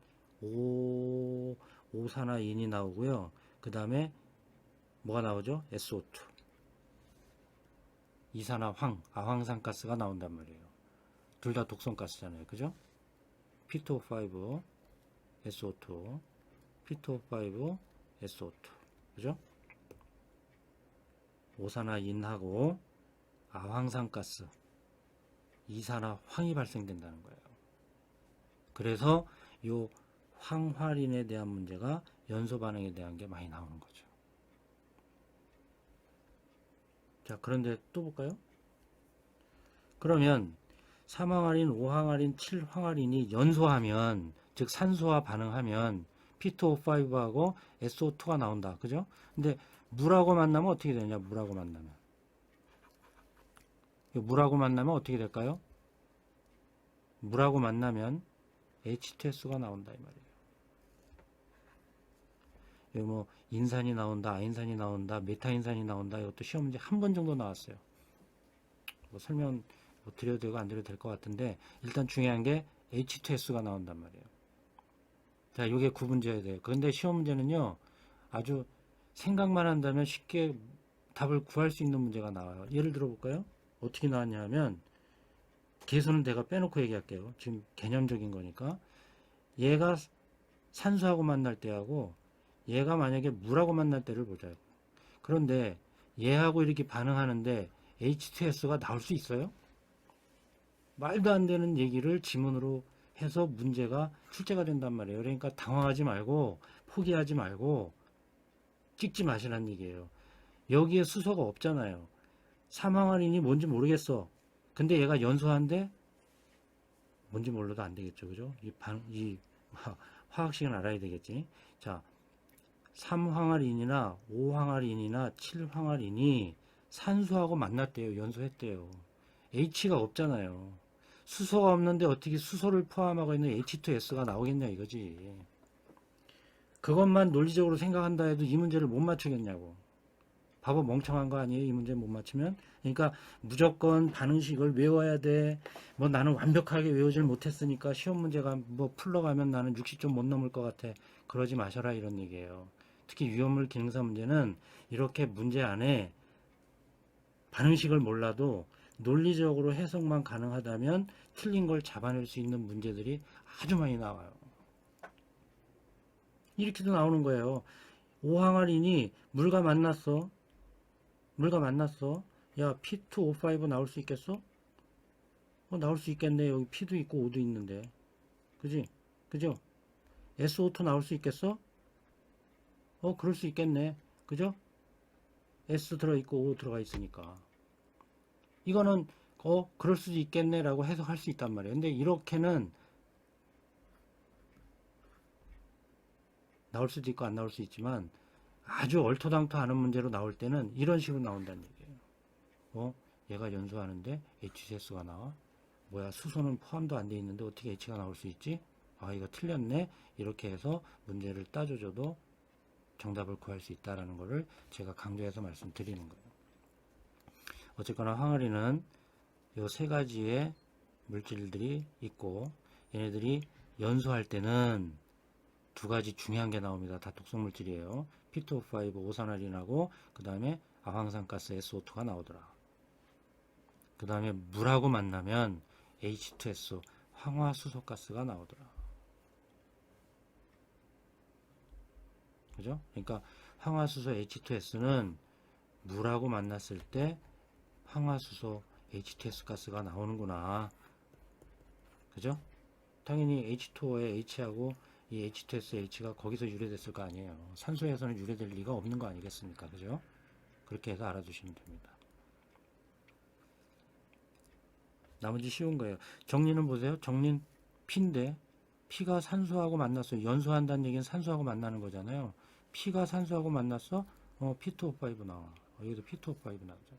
오산화인이 나오고요. 그 다음에 뭐가 나오죠? SO2. 이산화황, 아황산가스가 나온단 말이에요. 둘 다 독성가스잖아요. 그죠? P2O5, SO2, P2O5, SO2. 그죠? 오산화인하고 아황산가스, 이산화황이 발생된다는 거예요. 그래서 요 황화린에 대한 문제가 연소 반응에 대한 게 많이 나오는 거죠. 자, 그런데 또 볼까요? 그러면 3황화린, 5황화린, 7황화린이 연소하면, 즉 산소와 반응하면 P2O5하고 SO2가 나온다. 그죠? 근데 물하고 만나면 어떻게 되냐? 물하고 만나면 어떻게 될까요? 물하고 만나면 H2S가 나온다 이 말이에요. 여기 뭐 인산이 나온다, 아인산이 나온다, 메타인산이 나온다. 이것도 시험 문제 한 번 정도 나왔어요. 뭐 설명 뭐 드려도 되고 안 드려도 될 것 같은데 일단 중요한 게 H2S가 나온단 말이에요. 자, 이게 구분지어야 돼요. 그런데 시험 문제는요, 아주 생각만 한다면 쉽게 답을 구할 수 있는 문제가 나와요. 예를 들어 볼까요? 어떻게 나왔냐 하면, 개수는 내가 빼놓고 얘기할게요. 지금 개념적인 거니까. 얘가 산소하고 만날 때하고 얘가 만약에 물하고 만날 때를 보자요. 그런데 얘하고 이렇게 반응하는데 H2S가 나올 수 있어요? 말도 안 되는 얘기를 지문으로 해서 문제가 출제가 된단 말이에요. 그러니까 당황하지 말고 포기하지 말고 찍지 마시라는 얘기예요. 여기에 수소가 없잖아요. 삼항알인이 뭔지 모르겠어. 근데 얘가 연소한데 뭔지 몰라도 안 되겠죠. 그죠? 이 화학식은 알아야 되겠지. 자, 3항알인이나 5항알인이나 7항알인이 산소하고 만났대요. 연소했대요. H가 없잖아요. 수소가 없는데 어떻게 수소를 포함하고 있는 H2S가 나오겠냐 이거지. 그것만 논리적으로 생각한다 해도 이 문제를 못 맞추겠냐고. 바보 멍청한 거 아니에요? 이 문제 못 맞추면? 그러니까 무조건 반응식을 외워야 돼. 뭐 나는 완벽하게 외우질 못했으니까 시험 문제가 뭐 풀러가면 나는 60점 못 넘을 것 같아. 그러지 마셔라 이런 얘기예요. 특히 유효물 기능사 문제는 이렇게 문제 안에 반응식을 몰라도 논리적으로 해석만 가능하다면 틀린 걸 잡아낼 수 있는 문제들이 아주 많이 나와요. 이렇게도 나오는 거예요. 오항알인이 물과 만났어. 물과 만났어. 야, P2O5 나올 수 있겠어? 나올 수 있겠네. 여기 P도 있고 O도 있는데. 그지? 그죠? SO2 나올 수 있겠어? 그럴 수 있겠네. 그죠? S 들어있고 O 들어가 있으니까. 이거는, 그럴 수도 있겠네. 라고 해석할 수 있단 말이에요. 근데 이렇게는 나올 수도 있고 안 나올 수 있지만 아주 얼토당토 하는 문제로 나올 때는 이런 식으로 나온다는 얘기예요. 얘가 연소하는데 HCS가 나와? 뭐야, 수소는 포함도 안 돼 있는데 어떻게 H가 나올 수 있지? 아, 이거 틀렸네. 이렇게 해서 문제를 따져줘도 정답을 구할 수 있다라는 것을 제가 강조해서 말씀드리는 거예요. 어쨌거나 항아리는 이 세 가지의 물질들이 있고 얘네들이 연소할 때는 두 가지 중요한 게 나옵니다. 다 독성 물질이에요. P2O5 오산화린하고 그 다음에 아황산가스 SO2가 나오더라. 그 다음에 물하고 만나면 H2SO 황화수소가스가 나오더라. 그죠? 그러니까 황화수소 H2S는 물하고 만났을 때 황화수소 H2S 가스가 나오는구나. 그죠? 당연히 H2O의 H하고 이 H2S H가 거기서 유래됐을 거 아니에요. 산소에서는 유래될 리가 없는 거 아니겠습니까? 그죠? 그렇게 해서 알아두시면 됩니다. 나머지 쉬운 거예요. 정리는 보세요. 정리는 P인데 P가 산소하고 만났어요. 연소한다는 얘기는 산소하고 만나는 거잖아요. P가 산소하고 만났어? P2O5 나와. 여기도 P2O5 나오죠.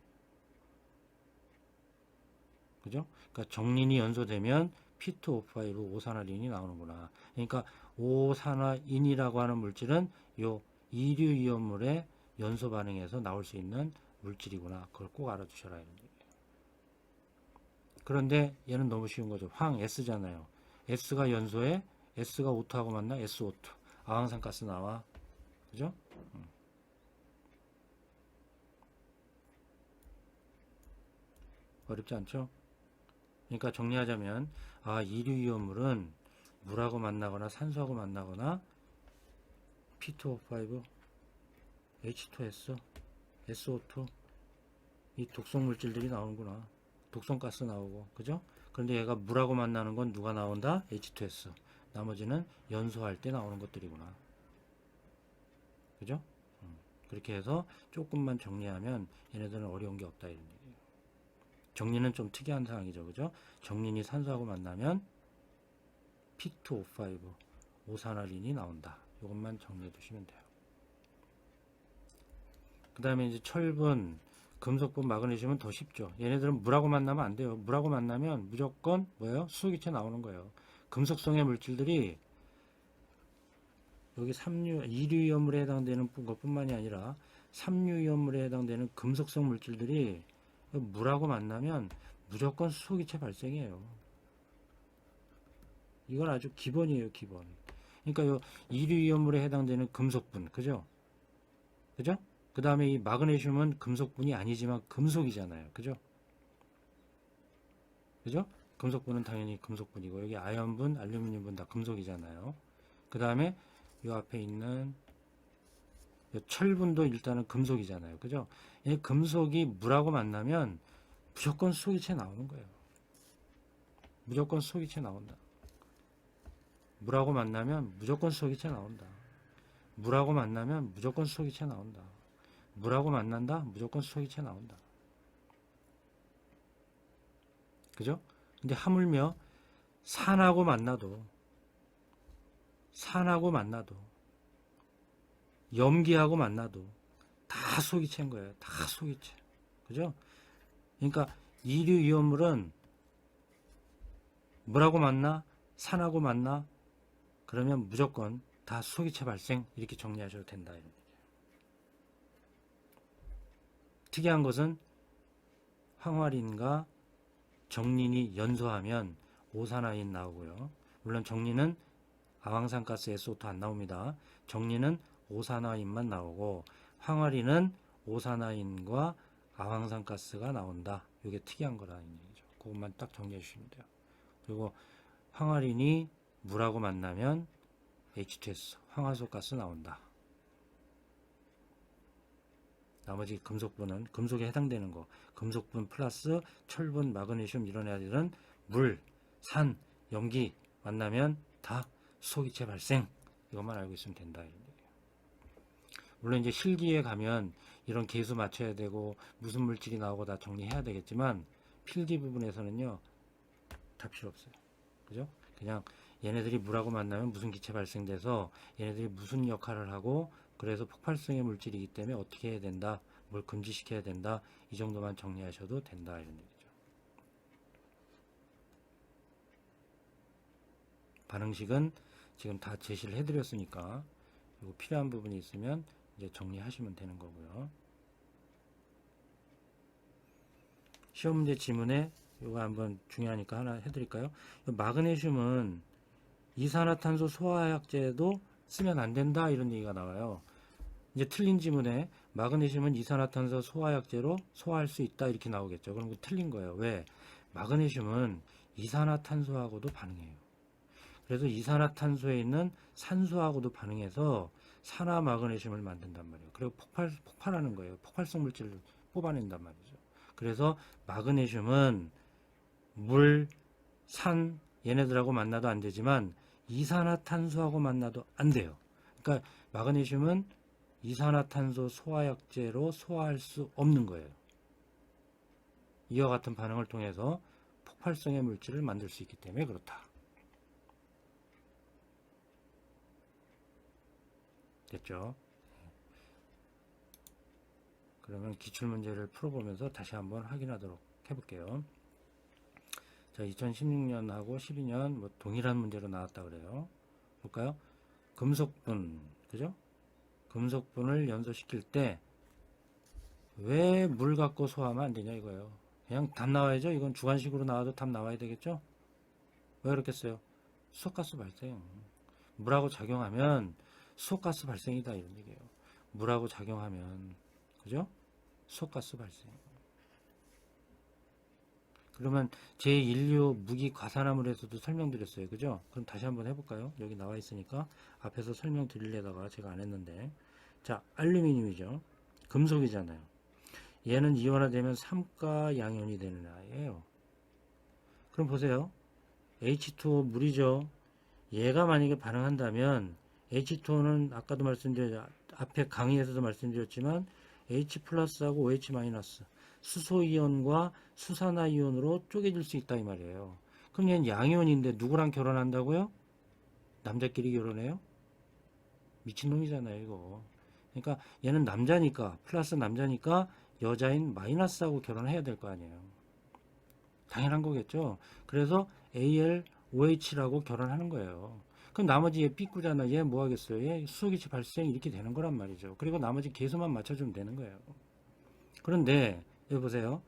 그죠? 그러니까 정린이 연소되면 P2O5 오산화린이 나오는구나. 그러니까 오산화인이라고 하는 물질은 요 이류 이온물의 연소 반응에서 나올 수 있는 물질이구나. 그걸 꼭 알아두셔라 이런 얘기예요. 그런데 얘는 너무 쉬운 거죠. 황 S잖아요. S가 연소해 S가 O2하고 만나 SO2. 아황산가스 나와. 그죠? 어렵지 않죠? 그러니까 정리하자면 이류 이온물은 물하고 만나거나 산소하고 만나거나 P2O5, H2S, SO2 이 독성 물질들이 나오는구나. 독성가스 나오고 그죠? 그런데 얘가 물하고 만나는 건 누가 나온다? H2S. 나머지는 연소할 때 나오는 것들이구나. 그죠? 그렇게 해서 조금만 정리하면 얘네들은 어려운 게 없다 이런 얘기예요. 정리는 좀 특이한 상황이죠. 그죠? 정린이 산소하고 만나면 P2O5 오산화린이 나온다. 이것만 정리해 두시면 돼요. 그 다음에 이제 철분, 금속분, 마그네슘은 더 쉽죠. 얘네들은 물하고 만나면 안 돼요. 물하고 만나면 무조건 뭐예요? 수소기체 나오는 거예요. 금속성의 물질들이 여기 이류이온물에 해당되는 것뿐만이 아니라 삼류이온물에 해당되는 금속성 물질들이 물하고 만나면 무조건 수소기체 발생해요. 이건 아주 기본이에요, 기본. 그러니까 요 이류이온물에 해당되는 금속분, 그죠? 그죠? 그 다음에 이 마그네슘은 금속분이 아니지만 금속이잖아요. 그죠? 그죠? 금속분은 당연히 금속분이고 여기 아연분, 알루미늄분 다 금속이잖아요. 그 다음에 이 앞에 있는 요 철분도 일단은 금속이잖아요. 그죠? 이 금속이 물하고 만나면 무조건 수소기체 나오는 거예요. 무조건 수소기체 나온다. 물하고 만나면 무조건 수소기체 나온다. 물하고 만나면 무조건 수소기체 나온다. 물하고 만난다? 무조건 수소기체 나온다. 그죠? 근데 하물며 산하고 만나도 염기하고 만나도 다 수소기체인 거예요. 다 수소기체. 그죠? 그러니까 이류 이온물은 물하고 만나, 산하고 만나, 그러면 무조건 다 수소기체 발생, 이렇게 정리하셔도 된다. 이런 얘기예요. 특이한 것은 황화린과 정린이 연소하면 오산화인 나오고요. 물론 정린은 아황산가스 SO2 안 나옵니다. 정린은 오산화인만 나오고 황화린은 오산화인과 아황산가스가 나온다. 이게 특이한 거라는 얘기죠. 그것만 딱 정리해 주시면 돼요. 그리고 황화린이 물하고 만나면 H2S, 황화소가스 나온다. 나머지 금속분은 금속에 해당되는 거, 금속분 플러스 철분, 마그네슘 이런 애들은 물, 산, 염기 만나면 다 수소기체 발생. 이것만 알고 있으면 된다. 물론 이제 실기에 가면 이런 계수 맞춰야 되고 무슨 물질이 나오고 다 정리해야 되겠지만 필기 부분에서는요 다 필요 없어요. 그죠? 그냥 얘네들이 물하고 만나면 무슨 기체 발생돼서 얘네들이 무슨 역할을 하고 그래서 폭발성의 물질이기 때문에 어떻게 해야 된다, 뭘 금지시켜야 된다, 이 정도만 정리하셔도 된다 이런 얘기죠. 반응식은 지금 다 제시를 해드렸으니까 그리고 필요한 부분이 있으면 이제 정리하시면 되는 거고요. 시험 문제 지문에 이거 한번 중요하니까 하나 해드릴까요? 마그네슘은 이산화탄소 소화약제도 쓰면 안 된다 이런 얘기가 나와요. 이제 틀린 지문에 마그네슘은 이산화탄소 소화약제로 소화할 수 있다 이렇게 나오겠죠. 그럼 그 틀린 거예요. 왜? 마그네슘은 이산화탄소하고도 반응해요. 그래서 이산화탄소에 있는 산소하고도 반응해서 산화 마그네슘을 만든단 말이에요. 그리고 폭발하는 거예요. 폭발성 물질을 뽑아낸단 말이죠. 그래서 마그네슘은 물, 산 얘네들하고 만나도 안 되지만 이산화탄소하고 만나도 안 돼요. 그러니까 마그네슘은 이산화탄소 소화약제로 소화할 수 없는 거예요. 이와 같은 반응을 통해서 폭발성의 물질을 만들 수 있기 때문에 그렇다. 됐죠? 그러면 기출문제를 풀어보면서 다시 한번 확인하도록 해볼게요. 자, 2016년하고 12년 뭐 동일한 문제로 나왔다 그래요. 볼까요? 금속분, 그죠? 금속분을 연소시킬 때 왜 물 갖고 소화하면 안 되냐 이거예요. 그냥 답 나와야죠. 이건 주관식으로 나와도 답 나와야 되겠죠? 왜 그렇겠어요? 수소가스 발생. 물하고 작용하면 수소가스 발생이다 이런 얘기예요. 물하고 작용하면, 그죠? 수소가스 발생. 그러면 제1류 무기 과산화물에서도 설명드렸어요. 그죠? 그럼 다시 한번 해볼까요? 여기 나와 있으니까 앞에서 설명드리려다가 제가 안 했는데. 자, 알루미늄이죠. 금속이잖아요. 얘는 이온화되면 삼가 양이온이 되는 아이예요. 그럼 보세요. H2O 물이죠. 얘가 만약에 반응한다면 H2O는 아까도 말씀드렸죠. 앞에 강의에서도 말씀드렸지만 H 플러스하고 OH 마이너스 수소이온과 수산화이온으로 쪼개질 수 있다 이 말이에요. 그럼 얘는 양이온인데 누구랑 결혼한다고요? 남자끼리 결혼해요? 미친놈이잖아요 이거. 그러니까 얘는 남자니까 플러스 남자니까 여자인 마이너스하고 결혼해야 될 거 아니에요. 당연한 거겠죠. 그래서 AlOH라고 결혼하는 거예요. 그럼 나머지 얘 B구잖아. 얘 뭐 하겠어요? 얘 수소기체 발생 이렇게 되는 거란 말이죠. 그리고 나머지 계수만 맞춰주면 되는 거예요. 그런데 여기 보세요.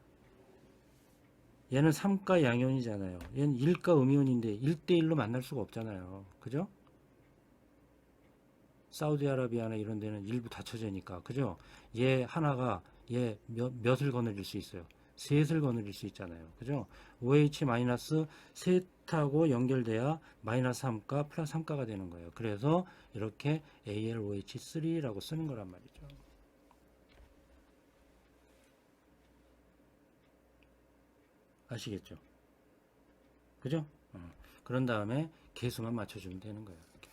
얘는 삼가 양이온이잖아요. 얘는 일가 음이온인데 1대1로 만날 수가 없잖아요. 그죠? 사우디아라비아나 이런 데는 일부 닫혀지니까. 그죠? 얘 하나가 얘 몇을 거느릴 수 있어요? 셋을 거느릴 수 있잖아요. 그죠? OH 마이너스 셋하고 연결돼야 마이너스 3가 플러스 3가가 되는 거예요. 그래서 이렇게 AlOH3라고 쓰는 거란 말이죠. 아시겠죠? 그죠? 그런 다음에 개수만 맞춰주면 되는 거예요. 이렇게.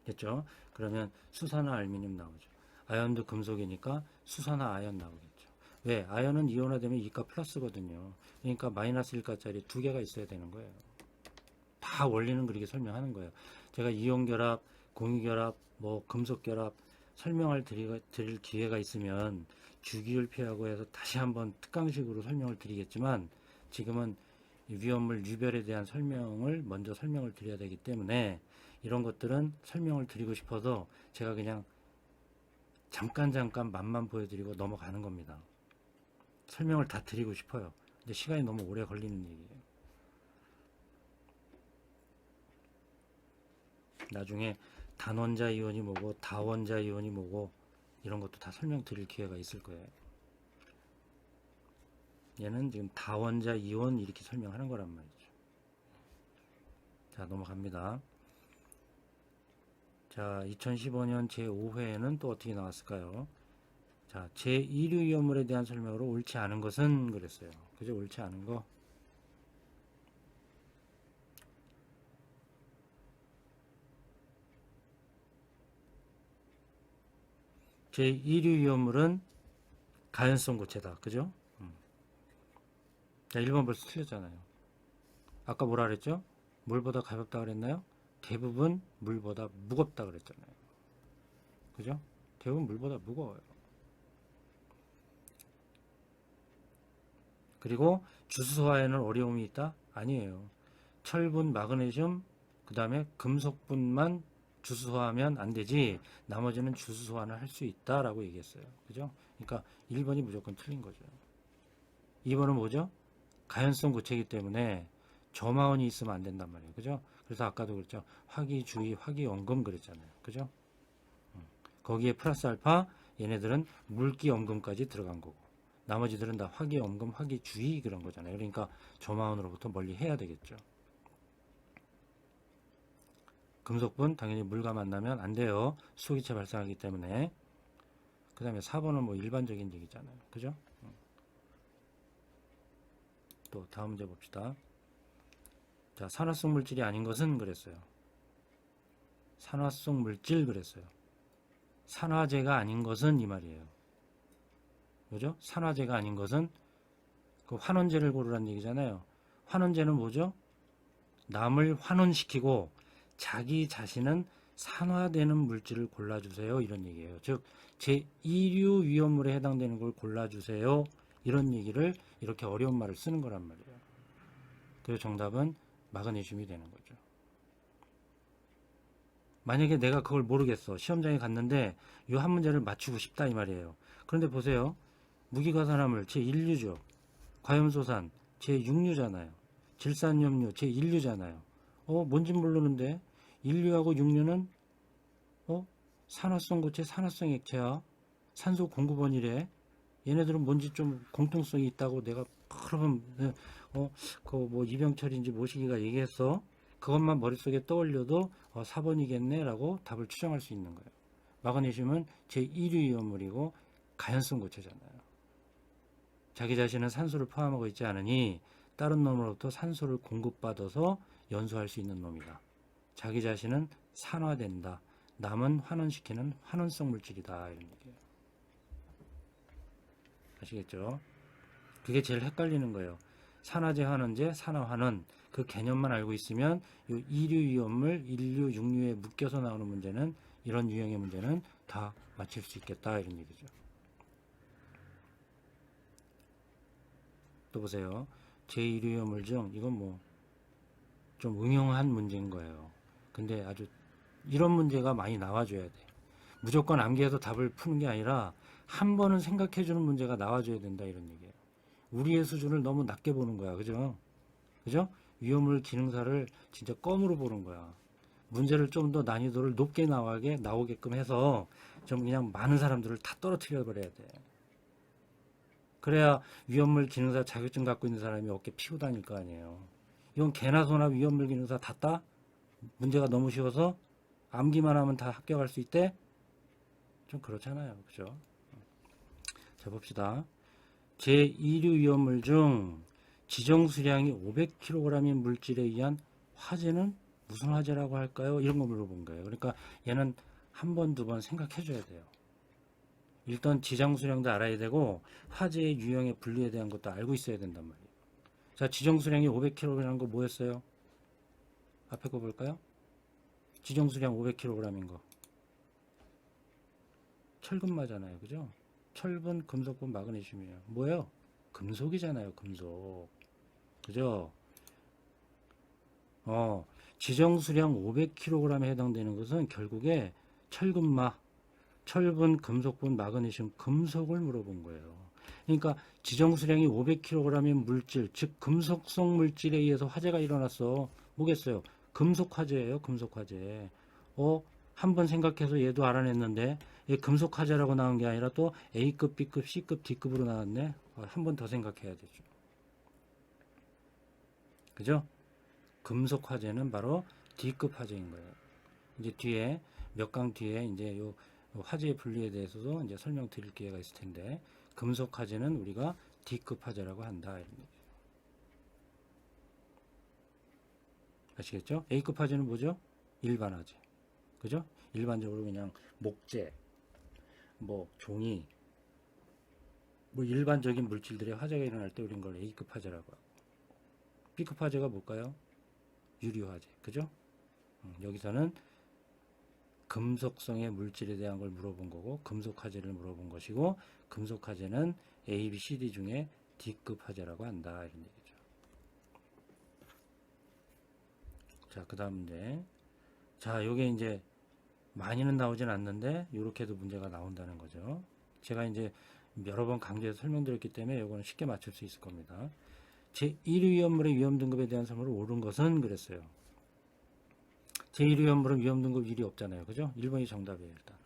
됐죠? 그러면 수산화 알루미늄 나오죠. 아연도 금속이니까 수산화 아연 나오겠죠. 왜? 아연은 이온화되면 이가 플러스거든요. 그러니까 마이너스 1가짜리 두 개가 있어야 되는 거예요. 다 원리는 그렇게 설명하는 거예요. 제가 이온결합, 공유결합, 뭐 금속결합 설명을 드릴 기회가 있으면 주기율표하고 해서 다시 한번 특강식으로 설명을 드리겠지만 지금은 위험물 유별에 대한 설명을 먼저 설명을 드려야 되기 때문에 이런 것들은 설명을 드리고 싶어서 제가 그냥 잠깐 맛만 보여드리고 넘어가는 겁니다. 설명을 다 드리고 싶어요. 근데 시간이 너무 오래 걸리는 얘기예요. 나중에 단원자 이온이 뭐고 다원자 이온이 뭐고 이런 것도 다 설명드릴 기회가 있을 거예요. 얘는 지금 다원자 이온 이렇게 설명하는 거란 말이죠. 자, 넘어갑니다. 자, 2015년 제5회에는 또 어떻게 나왔을까요? 자, 제2류 위험물에 대한 설명으로 옳지 않은 것은 그랬어요. 그죠? 옳지 않은 거. 제2류 위험물은 가연성 고체다. 그죠? 자, 1번 벌써 틀렸잖아요. 아까 뭐라 그랬죠? 물보다 가볍다 그랬나요? 대부분 물보다 무겁다 그랬잖아요. 그죠? 대부분 물보다 무거워요. 그리고 주수소화에는 어려움이 있다? 아니에요. 철분, 마그네슘, 그 다음에 금속분만 주수소화하면 안 되지 나머지는 주수소화는 할 수 있다라고 얘기했어요. 그죠? 그러니까 1번이 무조건 틀린 거죠. 2번은 뭐죠? 가연성 고체이기 때문에 저마원이 있으면 안 된단 말이에요. 그죠? 그래서 아까도 그랬죠. 화기주의, 화기염금 그랬잖아요. 그죠? 거기에 플러스 알파 얘네들은 물기염금까지 들어간 거고 나머지들은 다 화기염금, 화기주의 그런 거잖아요. 그러니까 저마원으로부터 멀리 해야 되겠죠. 금속분 당연히 물과 만나면 안 돼요. 수소기체 발생하기 때문에. 그 다음에 4번은 뭐 일반적인 얘기잖아요. 그죠? 또 다음 문제 봅시다. 자, 산화성 물질이 아닌 것은 그랬어요. 산화성 물질 그랬어요. 산화제가 아닌 것은 이 말이에요. 뭐죠? 산화제가 아닌 것은 그 환원제를 고르라는 얘기잖아요. 환원제는 뭐죠? 남을 환원시키고 자기 자신은 산화되는 물질을 골라주세요. 이런 얘기예요. 즉 제2류 위험물에 해당되는 걸 골라주세요. 이런 얘기를 이렇게 어려운 말을 쓰는 거란 말이에요. 그래서 정답은 마그네슘이 되는 거죠. 만약에 내가 그걸 모르겠어. 시험장에 갔는데 이 한 문제를 맞추고 싶다 이 말이에요. 그런데 보세요. 무기가산화물 제1류죠. 과염소산 제6류잖아요. 질산염류 제1류잖아요. 뭔지 모르는데 1류하고 6류는 산화성 고체, 산화성 액체야. 산소 공급원이래. 얘네들은 뭔지 좀 공통성이 있다고 내가 그러면 그 뭐 이병철인지 모시기가 얘기했어. 그것만 머릿속에 떠올려도 4번이겠네 라고 답을 추정할 수 있는 거예요. 마그네슘은 제1류 이온물이고 가연성 고체잖아요. 자기 자신은 산소를 포함하고 있지 않으니 다른 놈으로부터 산소를 공급받아서 연소할 수 있는 놈이다. 자기 자신은 산화된다. 남은 환원시키는 환원성 물질이다. 이런 얘기예요. 아시겠죠? 그게 제일 헷갈리는 거예요. 산화제, 환원제, 산화환원 그 개념만 알고 있으면 이 2류 이온물, 1류, 6류에 묶여서 나오는 문제는 이런 유형의 문제는 다 맞힐 수 있겠다 이런 얘기죠. 또 보세요. 제1류 이온물 중 이건 뭐 좀 응용한 문제인 거예요. 근데 아주 이런 문제가 많이 나와줘야 돼. 무조건 암기해서 답을 푸는 게 아니라 한 번은 생각해주는 문제가 나와줘야 된다 이런 얘기예요. 우리의 수준을 너무 낮게 보는 거야. 그죠? 그죠? 위험물 기능사를 진짜 껌으로 보는 거야. 문제를 좀 더 난이도를 높게 나오게끔 해서 좀 그냥 많은 사람들을 다 떨어뜨려 버려야 돼. 그래야 위험물 기능사 자격증 갖고 있는 사람이 어깨 피고 다닐 거 아니에요. 이건 개나 소나 위험물 기능사 다 따? 문제가 너무 쉬워서 암기만 하면 다 합격할 수 있대? 좀 그렇잖아요. 그죠? 자, 봅시다. 제2류 위험물 중 지정 수량이 500kg인 물질에 의한 화재는 무슨 화재라고 할까요? 이런 거 물어본 거예요. 그러니까 얘는 한 번, 두 번 생각해 줘야 돼요. 일단 지정 수량도 알아야 되고 화재의 유형의 분류에 대한 것도 알고 있어야 된단 말이에요. 자, 지정 수량이 500kg라는 거 뭐였어요? 앞에 거 볼까요? 지정 수량 500kg인 거. 철금마잖아요. 그죠? 철분, 금속분, 마그네슘이에요. 뭐예요? 금속이잖아요. 금속. 그죠? 지정 수량 500kg에 해당되는 것은 결국에 철금마, 철분, 금속분, 마그네슘, 금속을 물어본 거예요. 그러니까 지정 수량이 500kg인 물질, 즉 금속성 물질에 의해서 화재가 일어났어. 뭐겠어요? 금속 화재예요. 금속 화재. 한번 생각해서 얘도 알아냈는데 얘 금속 화재라고 나온 게 아니라 또 A급, B급, C급, D급으로 나왔네. 한 번 더 생각해야 되죠. 그죠? 금속 화재는 바로 D급 화재인 거예요. 이제 뒤에 몇 강 뒤에 이제 요 화재의 분류에 대해서도 이제 설명드릴 기회가 있을 텐데 금속 화재는 우리가 D급 화재라고 한다 이런 얘기예요. 아시겠죠? A급 화재는 뭐죠? 일반 화재. 그죠? 일반적으로 그냥 목재, 뭐 종이, 뭐 일반적인 물질들의 화재가 일어날 때 우리는 걸 A급 화재라고 하고 B급 화재가 뭘까요? 유류 화재. 그죠? 여기서는 금속성의 물질에 대한 걸 물어본 거고 금속 화재를 물어본 것이고 금속 화재는 A, B, C, D 중에 D급 화재라고 한다 이런 얘기죠. 자, 그 다음 문제. 자, 요게 이제 많이는 나오진 않는데 이렇게도 문제가 나온다는 거죠. 제가 이제 여러 번 강조해서 설명드렸기 때문에 이거는 쉽게 맞출 수 있을 겁니다. 제1위 위험물의 위험 등급에 대한 설명을 옳은 것은 그랬어요. 제1위 위험물은 위험 등급 1이 없잖아요. 그죠? 1번이 정답이에요, 일단.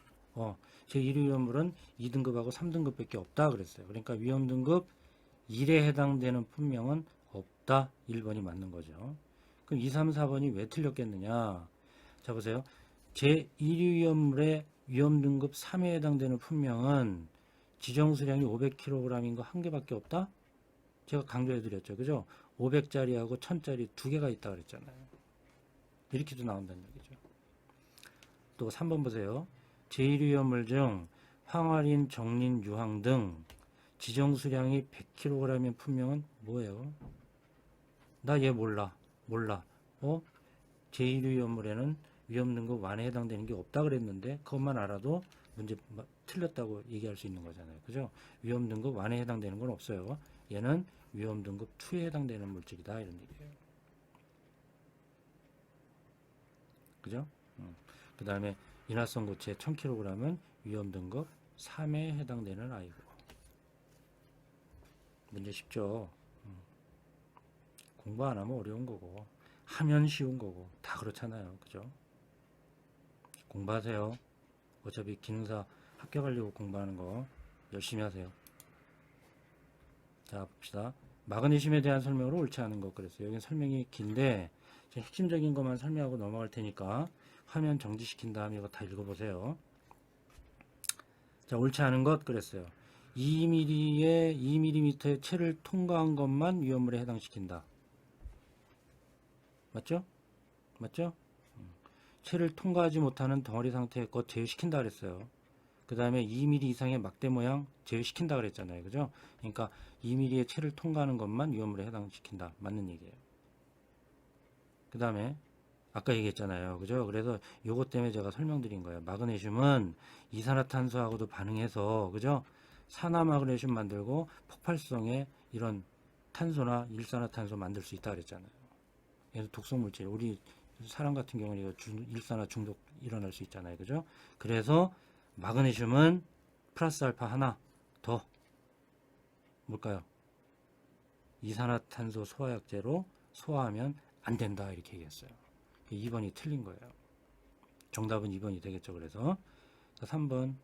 제1위 위험물은 2등급하고 3등급밖에 없다 그랬어요. 그러니까 위험 등급 1에 해당되는 품명은 없다. 1번이 맞는 거죠. 그럼 2, 3, 4번이 왜 틀렸겠느냐? 자, 보세요. 제1위 위험물의 위험 등급 3에 해당되는 품명은 지정 수량이 500kg인 거 한 개밖에 없다? 제가 강조해 드렸죠. 그죠? 500짜리하고 1000짜리 두 개가 있다 그랬잖아요. 이렇게도 나온다는 얘기죠. 또 3번 보세요. 제1위 위험물 중 황화린, 정린, 유황 등 지정 수량이 100kg인 품명은 뭐예요? 나 얘 몰라. 제1위 위험물에는 위험 등급 1에 해당되는 게 없다 그랬는데 그것만 알아도 문제 틀렸다고 얘기할 수 있는 거잖아요. 그죠? 위험 등급 1에 해당되는 건 없어요. 얘는 위험 등급 2에 해당되는 물질이다 이런 얘기예요. 그죠? 그 다음에 인화성 고체 1000kg은 위험 등급 3에 해당되는 아이고. 문제 쉽죠? 공부 안 하면 어려운 거고 하면 쉬운 거고 다 그렇잖아요. 그죠? 공부하세요. 어차피 기능사 합격하려고 공부하는 거 열심히 하세요. 자, 봅시다. 마그네슘에 대한 설명으로 옳지 않은 것 그랬어요. 여기 설명이 긴데 핵심적인 것만 설명하고 넘어갈 테니까 화면 정지시킨 다음에 이거 다 읽어보세요. 자, 옳지 않은 것 그랬어요. 2mm의 체를 통과한 것만 위험물에 해당시킨다. 맞죠? 맞죠? 체를 통과하지 못하는 덩어리 상태의 것 제외시킨다 그랬어요. 그 다음에 2mm 이상의 막대 모양 제외시킨다 그랬잖아요. 그죠? 그러니까 2mm의 체를 통과하는 것만 위험물에 해당시킨다. 맞는 얘기예요. 그 다음에 아까 얘기했잖아요. 그죠? 그래서 요것 때문에 제가 설명드린 거예요. 마그네슘은 이산화탄소하고도 반응해서 그죠? 산화마그네슘 만들고 폭발성의 이런 탄소나 일산화탄소 만들 수 있다 그랬잖아요. 그래서 독성 물질 우리 사람 같은 경우는 일산화 중독 일어날 수 있잖아요. 그죠? 그래서 마그네슘은 플러스 알파 하나 더 뭘까요? 이산화탄소 소화약제로 소화하면 안 된다 이렇게 얘기했어요. 2번이 틀린 거예요. 정답은 2번이 되겠죠. 그래서 3번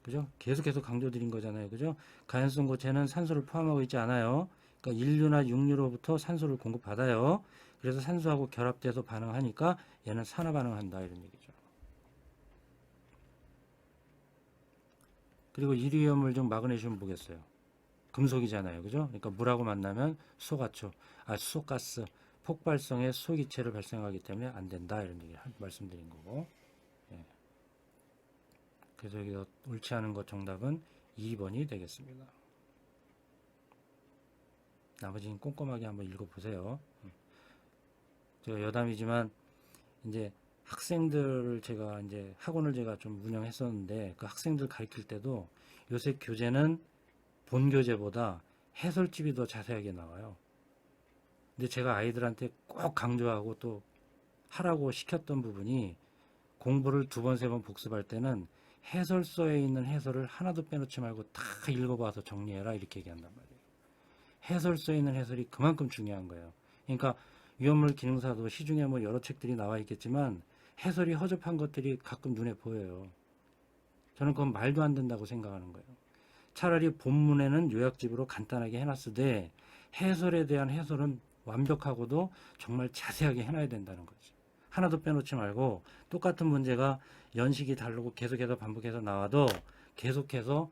그죠? 계속해서 강조드린 거잖아요. 그죠? 가연성 고체는 산소를 포함하고 있지 않아요. 그러니까 인류나 육류로부터 산소를 공급받아요. 그래서 산소하고 결합돼서 반응하니까 얘는 산화 반응한다 이런 얘기죠. 그리고 이류이온물 중 마그네슘 보겠어요. 금속이잖아요. 그죠? 그러니까 물하고 만나면 수소가스, 폭발성의 수소기체를 발생하기 때문에 안 된다. 이런 얘기 말씀드린 거고. 예. 그래서 여기서 옳지 않은 것 정답은 2번이 되겠습니다. 나머지는 꼼꼼하게 한번 읽어보세요. 제가 여담이지만 이제 학생들을 제가 이제 학원을 제가 좀 운영했었는데 그 학생들 가르칠 때도 요새 교재는 본 교재보다 해설집이 더 자세하게 나와요. 근데 제가 아이들한테 꼭 강조하고 또 하라고 시켰던 부분이 공부를 2번, 3번 복습할 때는 해설서에 있는 해설을 하나도 빼놓지 말고 다 읽어봐서 정리해라 이렇게 얘기한단 말이에요. 해설서에 있는 해설이 그만큼 중요한 거예요. 그러니까 위험물 기능사도 시중에 뭐 여러 책들이 나와 있겠지만 해설이 허접한 것들이 가끔 눈에 보여요. 저는 그건 말도 안 된다고 생각하는 거예요. 차라리 본문에는 요약집으로 간단하게 해놨으되 해설에 대한 해설은 완벽하고도 정말 자세하게 해놔야 된다는 거죠. 하나도 빼놓지 말고 똑같은 문제가 연식이 다르고 계속해서 반복해서 나와도 계속해서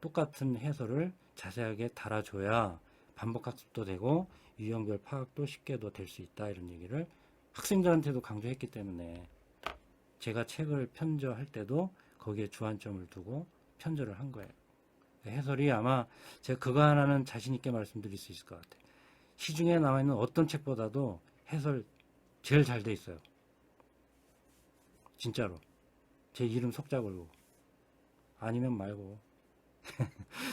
똑같은 해설을 자세하게 달아줘야 반복학습도 되고 유형별 파악도 쉽게도 될 수 있다 이런 얘기를 학생들한테도 강조했기 때문에 제가 책을 편저할 때도 거기에 주안점을 두고 편저를 한 거예요. 해설이 아마 제가 그거 하나는 자신 있게 말씀드릴 수 있을 것 같아요. 시중에 나와 있는 어떤 책보다도 해설 제일 잘 돼 있어요. 진짜로. 제 이름 속자 걸고. 아니면 말고.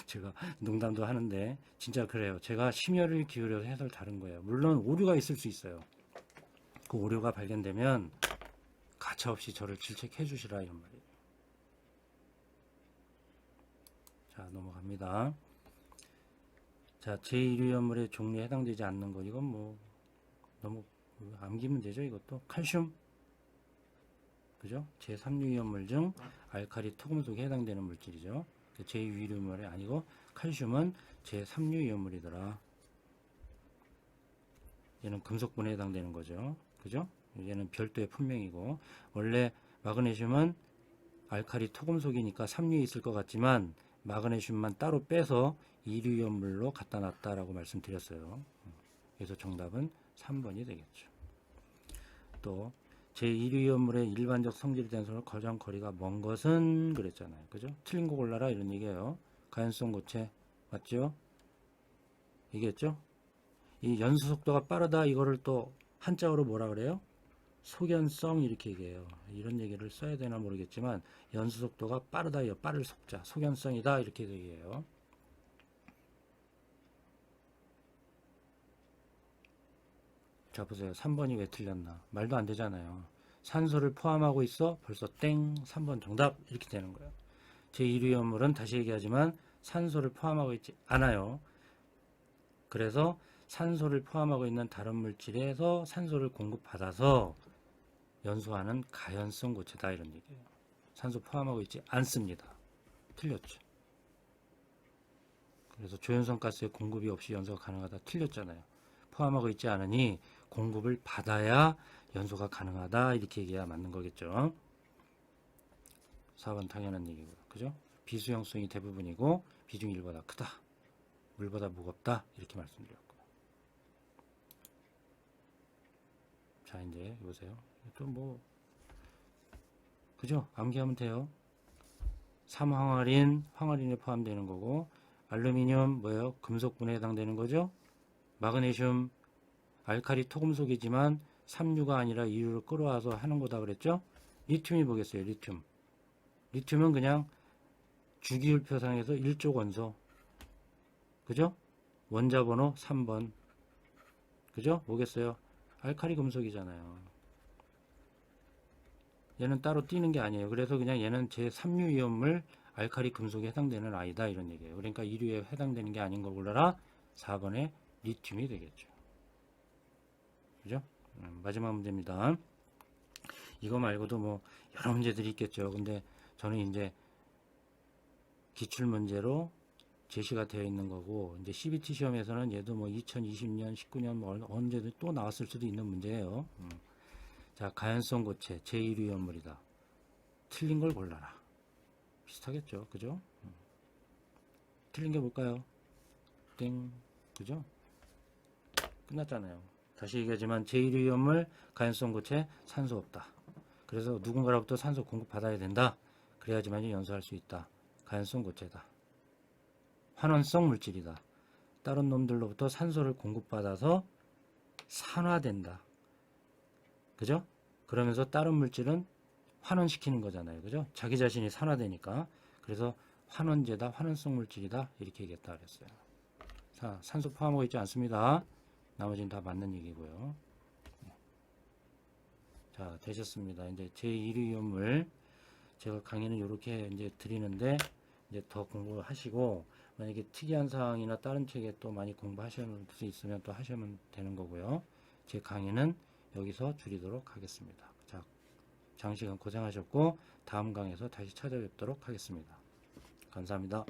제가 농담도 하는데 진짜 그래요. 제가 심혈을 기울여서 해설 다른 거예요. 물론 오류가 있을 수 있어요. 그 오류가 발견되면 가차없이 저를 질책해 주시라 이런 말이에요. 자, 넘어갑니다. 자, 제1위험물의 종류에 해당되지 않는 것, 이건 뭐 너무 암기면 되죠. 이것도 칼슘, 그죠? 제3유위험물 중 알칼리 토금속에 해당되는 물질이죠. 제2유위험물이 아니고 칼슘은 제3유위험물이더라. 얘는 금속분에 해당되는 거죠. 그죠? 얘는 별도의 품명이고, 원래 마그네슘은 알칼리 토금속이니까 3류에 있을 것 같지만 마그네슘만 따로 빼서 2류이온물로 갖다 놨다라고 말씀드렸어요. 그래서 정답은 3번이 되겠죠. 또 제2류이온물의 일반적 성질이 된 손을 가장 거리가 먼 것은 그랬잖아요. 그죠? 틀린 거 골라라 이런 얘기예요. 가연성 고체 맞죠? 이겠죠? 이 연수 속도가 빠르다 이거를 또 한자어로 뭐라 그래요? 소견성 이렇게 얘기해요. 이런 얘기를 써야 되나 모르겠지만 연수 속도가 빠르다요. 빠를 속자. 소견성이다 이렇게 얘기해요. 자 보세요. 3번이 왜 틀렸나. 말도 안 되잖아요. 산소를 포함하고 있어. 벌써 땡 3번 정답 이렇게 되는 거예요. 제1위험물은 다시 얘기하지만 산소를 포함하고 있지 않아요. 그래서 산소를 포함하고 있는 다른 물질에서 산소를 공급받아서 연소하는 가연성 고체다 이런 얘기예요. 산소 포함하고 있지 않습니다. 틀렸죠. 그래서 조연성 가스의 공급이 없이 연소가 가능하다 틀렸잖아요. 포함하고 있지 않으니 공급을 받아야 연소가 가능하다 이렇게 얘기해야 맞는 거겠죠. 4번 당연한 얘기고요. 그죠? 비수용성이 대부분이고 비중이 1보다 크다. 물보다 무겁다 이렇게 말씀드렸고요. 자 이제 보세요. 또 뭐 그죠? 암기하면 돼요. 삼황아린, 황아린에 포함되는 거고 알루미늄 뭐예요? 금속분에 해당되는 거죠. 마그네슘 알칼리 토금속이지만 3류가 아니라 2류를 끌어와서 하는 거다 그랬죠. 리튬이 보겠어요. 리튬은 그냥 주기율표상에서 1조 원소 그죠? 원자번호 3번 그죠? 뭐겠어요? 알칼리 금속이잖아요. 얘는 따로 띄는 게 아니에요. 그래서 그냥 얘는 제3류 이온물 알칼리 금속에 해당되는 아이다 이런 얘기예요. 그러니까 2류에 해당되는 게 아닌 걸 골라라. 4번에 리튬이 되겠죠. 그죠? 마지막 문제입니다. 이거 말고도 뭐 여러 문제들이 있겠죠. 근데 저는 이제 기출문제로 제시가 되어 있는 거고 이제 CBT 시험에서는 얘도 뭐 2020년, 19년 뭐 언제든 또 나왔을 수도 있는 문제예요. 자, 가연성 고체 제1위험물이다. 틀린 걸 골라라. 비슷하겠죠. 그죠? 틀린 게 뭘까요? 땡. 그죠? 끝났잖아요. 다시 얘기하지만 제1위험물 가연성 고체 산소 없다. 그래서 누군가로부터 산소 공급받아야 된다. 그래야지만 연소할 수 있다. 가연성 고체다. 환원성 물질이다. 다른 놈들로부터 산소를 공급받아서 산화된다. 그죠? 그러면서 다른 물질은 환원시키는 거잖아요. 그죠? 자기 자신이 산화되니까. 그래서 환원제다, 환원성 물질이다. 이렇게 얘기했다 그랬어요. 자, 산소 포함하고 있지 않습니다. 나머지는 다 맞는 얘기고요. 자, 되셨습니다. 이제 제1위험물 제가 강의는 이렇게 이제 드리는데 이제 더 공부하시고 만약에 특이한 사항이나 다른 책에 또 많이 공부하실 수 있으면 또 하시면 되는 거고요. 제 강의는 여기서 줄이도록 하겠습니다. 자, 장시간 고생하셨고 다음 강의에서 다시 찾아뵙도록 하겠습니다. 감사합니다.